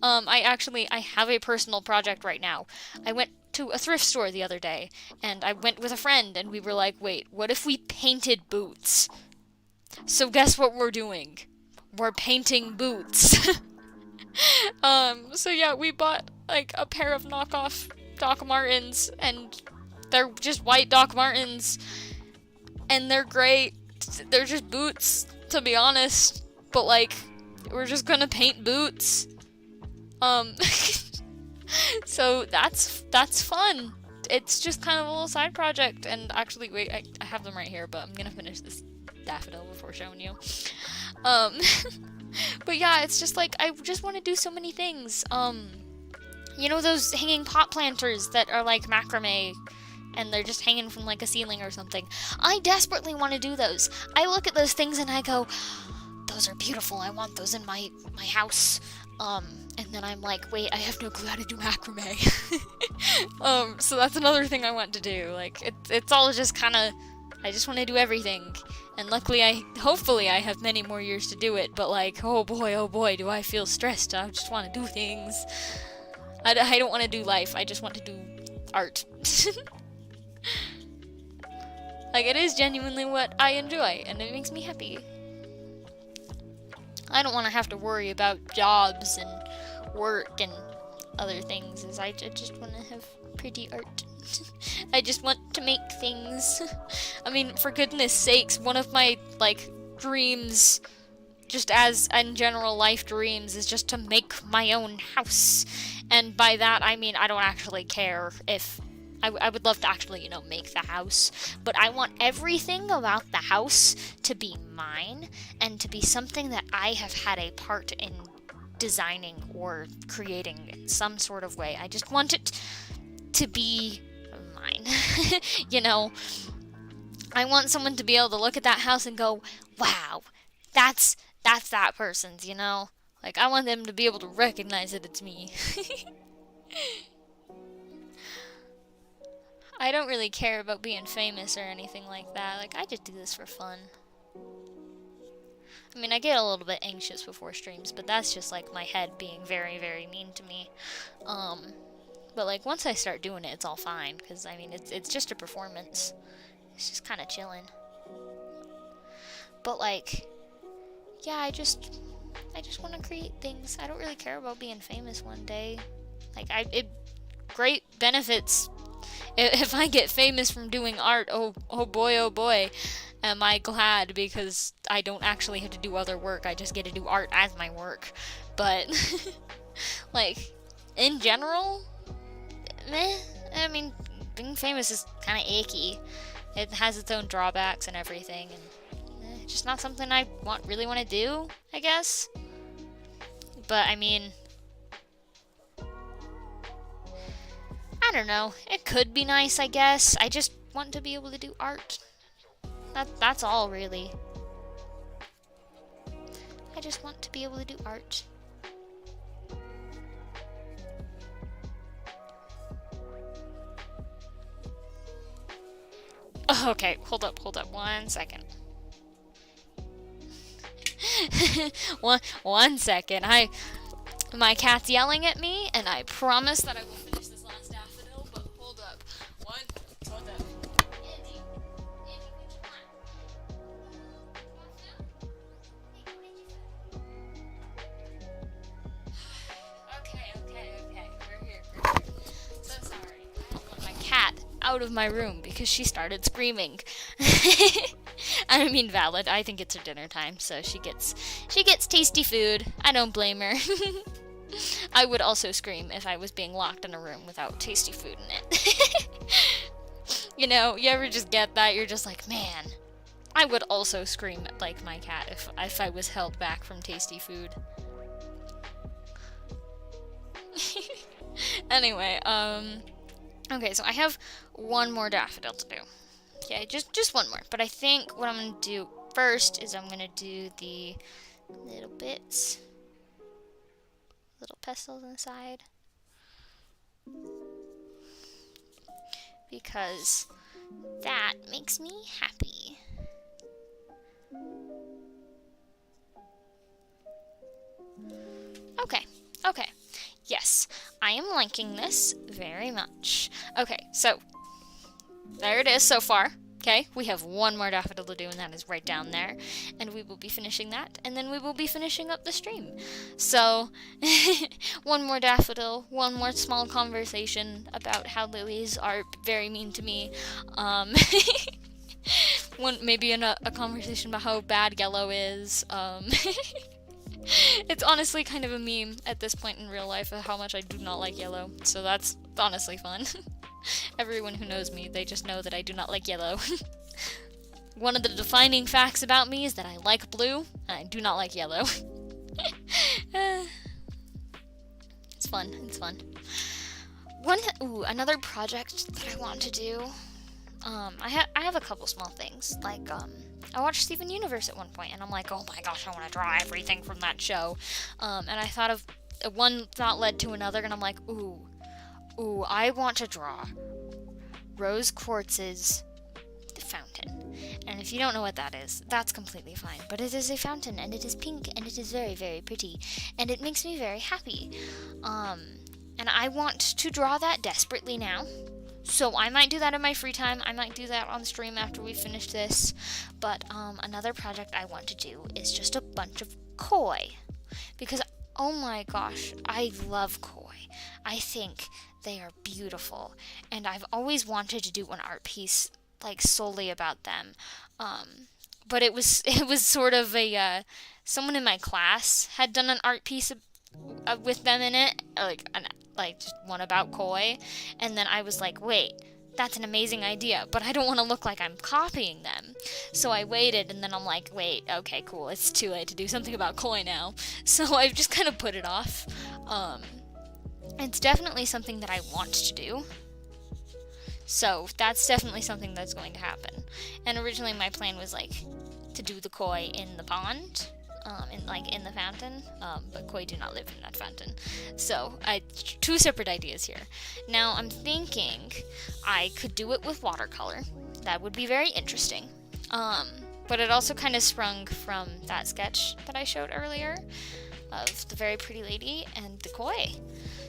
I have a personal project right now. I went to a thrift store the other day, and I went with a friend, and we were like, wait, what if we painted boots? So guess what we're doing? We're painting boots. So yeah, we bought, like, a pair of knockoff Doc Martens, and they're just white Doc Martens, and they're great. They're just boots, to be honest, but, like, we're just gonna paint boots. So that's fun. It's just kind of a little side project, and actually, wait, I have them right here, but I'm gonna finish this daffodil before showing you. But yeah, it's just like, I just want to do so many things. You know those hanging pot planters that are like macrame, and they're just hanging from like a ceiling or something? I desperately want to do those. I look at those things and I go, those are beautiful, I want those in my house. And then I'm like, wait, I have no clue how to do macrame. So that's another thing I want to do. Like, it's all just kind of, I just want to do everything. And luckily, hopefully I have many more years to do it, but like, oh boy, do I feel stressed. I just want to do things. I don't want to do life, I just want to do art. Like, it is genuinely what I enjoy, and it makes me happy. I don't want to have to worry about jobs and work and other things, as I just want to have pretty art. I just want to make things. I mean, for goodness sakes, one of my, like, dreams, just as in general life dreams, is just to make my own house. And by that, I mean, I don't actually care if... I would love to actually, you know, make the house, but I want everything about the house to be mine, and to be something that I have had a part in designing or creating in some sort of way. I just want it to be mine. You know, I want someone to be able to look at that house and go, wow, that's that person's, you know? Like, I want them to be able to recognize that it's me. I don't really care about being famous or anything like that. Like, I just do this for fun. I mean, I get a little bit anxious before streams, but that's just like my head being very, very mean to me. But like once I start doing it, it's all fine, because I mean, it's just a performance. It's just kind of chilling. But like, yeah, I just want to create things. I don't really care about being famous one day. Like, it great benefits if I get famous from doing art. Oh boy, am I glad, because I don't actually have to do other work. I just get to do art as my work. But like in general, meh. I mean, being famous is kind of icky. It has its own drawbacks and everything, and just not something I really want to do, I guess. But I mean, I don't know. It could be nice, I guess. I just want to be able to do art. That's all, really. I just want to be able to do art. Oh, okay, hold up 1 second. one second. My cat's yelling at me, and I promise that I will finish this last daffodil, but hold up. Hold up. Andy, what you want? Okay. We're here. So sorry. I want my cat out of my room because she started screaming. I mean, valid. I think it's her dinner time, so she gets tasty food. I don't blame her. I would also scream if I was being locked in a room without tasty food in it. You know, you ever just get that? You're just like, man, I would also scream like my cat if I was held back from tasty food. Anyway, okay, so I have one more daffodil to do. Yeah, just one more. But I think what I'm gonna do first is I'm gonna do the little bits, little pestles inside, because that makes me happy. Okay. Yes, I am liking this very much. Okay, so there it is so far. Okay, we have one more daffodil to do, and that is right down there. And we will be finishing that, and then we will be finishing up the stream. So, one more daffodil, one more small conversation about how lilies are very mean to me. Maybe a conversation about how bad yellow is. It's honestly kind of a meme at this point in real life of how much I do not like yellow. So that's honestly fun. Everyone who knows me, they just know that I do not like yellow. One of the defining facts about me is that I like blue, and I do not like yellow. It's fun. Another project that I want to do. I have a couple small things. Like, I watched Steven Universe at one point, and I'm like, oh my gosh, I want to draw everything from that show. And I thought of one thought led to another, and I'm like, ooh, I want to draw Rose Quartz's fountain. And if you don't know what that is, that's completely fine. But it is a fountain, and it is pink, and it is very, very pretty, and it makes me very happy. And I want to draw that desperately now. So I might do that in my free time. I might do that on stream after we finish this. But another project I want to do is just a bunch of koi. Because, oh my gosh, I love koi. I think they are beautiful. And I've always wanted to do an art piece like solely about them. But it was sort of someone in my class had done an art piece with them in it, like just one about koi, and then I was like, wait, that's an amazing idea, but I don't want to look like I'm copying them. So I waited, and then I'm like, wait, okay, cool, it's too late to do something about koi now. So I've just kind of put it off. It's definitely something that I want to do. So that's definitely something that's going to happen. And originally my plan was like to do the koi in the pond, in the fountain, but koi do not live in that fountain. So two separate ideas here. Now I'm thinking I could do it with watercolor. That would be very interesting. But it also kind of sprung from that sketch that I showed earlier of the very pretty lady and the koi.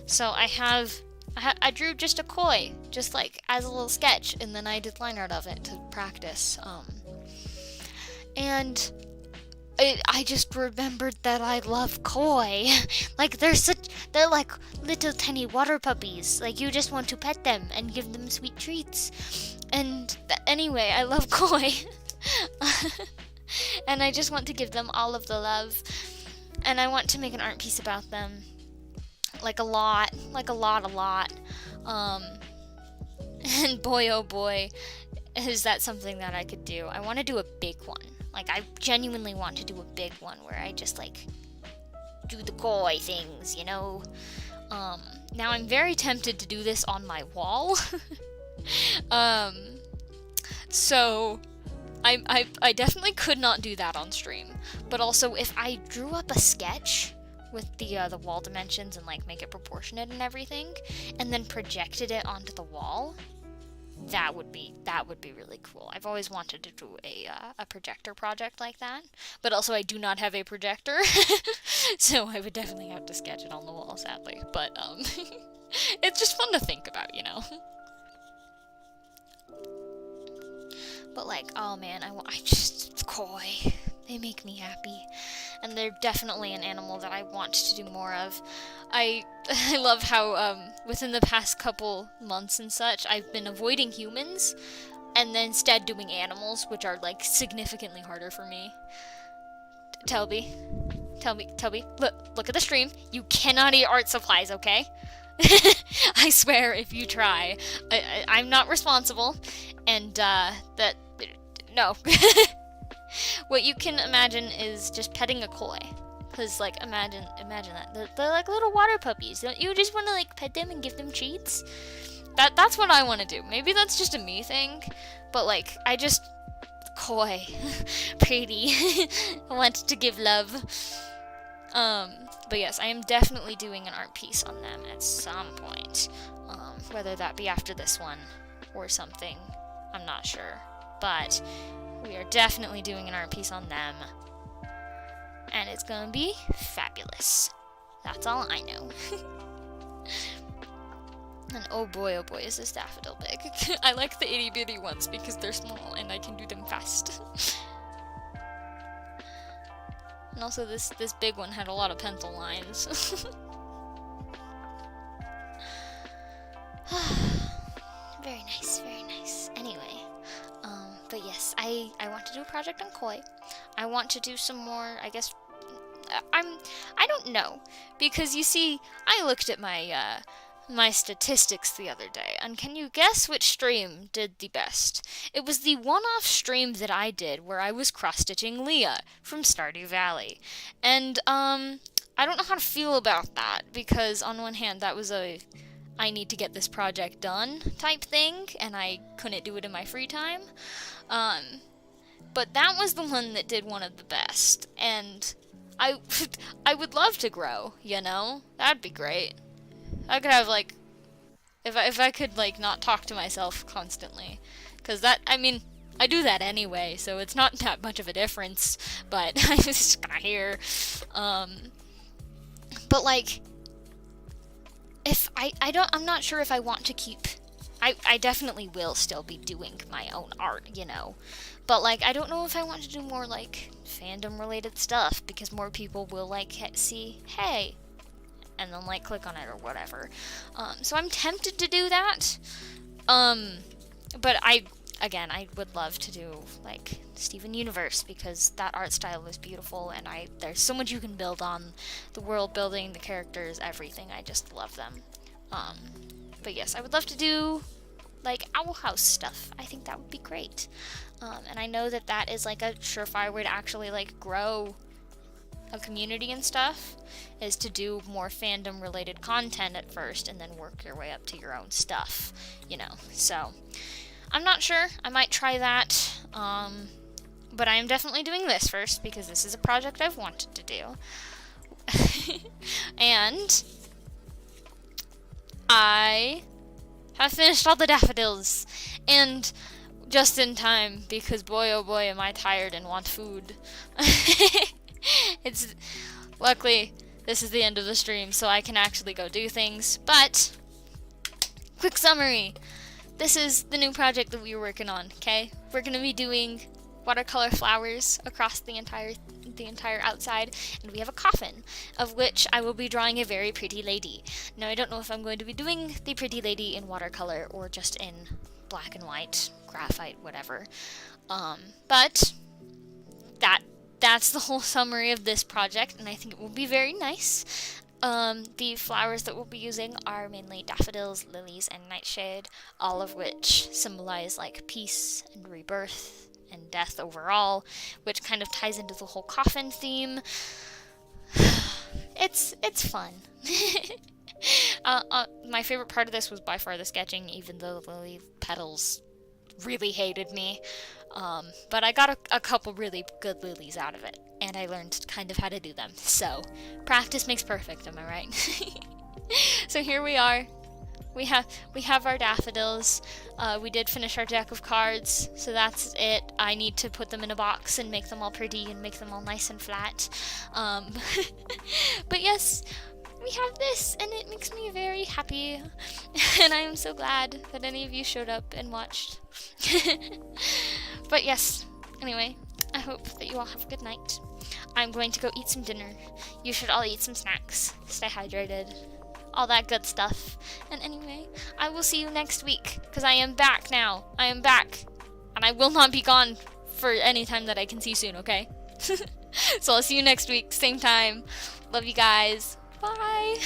So I drew just a koi, just like as a little sketch, and then I did line art of it to practice. And I just remembered that I love koi. Like they're like little tiny water puppies. Like you just want to pet them and give them sweet treats. And anyway, I love koi. And I just want to give them all of the love. And I want to make an art piece about them. Like a lot. And boy oh boy, is that something that I could do. I want to do a big one. Like, I genuinely want to do a big one where I just, like, do the koi things, you know? Now I'm very tempted to do this on my wall. So I definitely could not do that on stream. But also, if I drew up a sketch with the wall dimensions and, like, make it proportionate and everything, and then projected it onto the wall, that would be really cool. I've always wanted to do a projector project like that, but also I do not have a projector, so I would definitely have to sketch it on the wall, sadly. But it's just fun to think about, you know. But like, oh man, I just koi. They make me happy, and they're definitely an animal that I want to do more of. I love how within the past couple months and such, I've been avoiding humans, and then instead doing animals, which are like significantly harder for me. Toby, look at the stream. You cannot eat art supplies, okay? I swear, if you try, I'm not responsible, and no. What you can imagine is just petting a koi. Cause like imagine that they're like little water puppies. Don't you just want to like pet them and give them treats? That's what I want to do. Maybe that's just a me thing, but like I just koi, pretty. I want to give love. But yes, I am definitely doing an art piece on them at some point. Whether that be after this one or something, I'm not sure. But we are definitely doing an art piece on them. And it's gonna be fabulous. That's all I know. And oh boy, is this daffodil big. I like the itty bitty ones because they're small and I can do them fast. And also this big one had a lot of pencil lines. Very nice, very nice. Anyway. But yes, I want to do a project on koi. I want to do some more, I guess, I don't know, because you see, I looked at my, my statistics the other day, and can you guess which stream did the best? It was the one-off stream that I did where I was cross-stitching Leah from Stardew Valley. And, I don't know how to feel about that, because on one hand, that was a I need to get this project done type thing, and I couldn't do it in my free time. But that was the one that did one of the best, and I would love to grow, you know? That'd be great. I could have, like, if I could, like, not talk to myself constantly, because that, I mean, I do that anyway, so it's not that much of a difference, but I'm just gonna hear, but, like, if I'm not sure if I want to keep, I definitely will still be doing my own art, you know, but, like, I don't know if I want to do more, like, fandom-related stuff, because more people will, like, see, hey, and then, like, click on it or whatever, so I'm tempted to do that, but I would love to do, like, Steven Universe, because that art style was beautiful, and there's so much you can build on, the world building, the characters, everything, I just love them, but yes, I would love to do, like, Owl House stuff. I think that would be great. And I know that is, like, a surefire way to actually, like, grow a community and stuff, is to do more fandom-related content at first, and then work your way up to your own stuff, you know, so, I'm not sure. I might try that, but I am definitely doing this first, because this is a project I've wanted to do. And I have finished all the daffodils, and just in time, because boy oh boy am I tired and want food. It's luckily this is the end of the stream, so I can actually go do things. But quick summary. This is the new project that we were working on, okay? We're gonna be doing watercolor flowers across the entire outside, and we have a coffin, of which I will be drawing a very pretty lady. Now, I don't know if I'm going to be doing the pretty lady in watercolor or just in black and white, graphite, whatever. But that's the whole summary of this project, and I think it will be very nice. The flowers that we'll be using are mainly daffodils, lilies, and nightshade, all of which symbolize like peace and rebirth and death overall, which kind of ties into the whole coffin theme. It's fun. My favorite part of this was by far the sketching, even though the lily petals really hated me. But I got a couple really good lilies out of it, and I learned kind of how to do them. So, practice makes perfect, am I right? So here we are. We have our daffodils. We did finish our deck of cards, so that's it. I need to put them in a box and make them all pretty and make them all nice and flat. But yes, we have this, and it makes me very happy. And I am so glad that any of you showed up and watched. But yes, anyway, I hope that you all have a good night. I'm going to go eat some dinner. You should all eat some snacks. Stay hydrated. All that good stuff. And anyway, I will see you next week, because I am back now. I am back. And I will not be gone for any time that I can see soon, okay? So I'll see you next week, same time. Love you guys. Bye.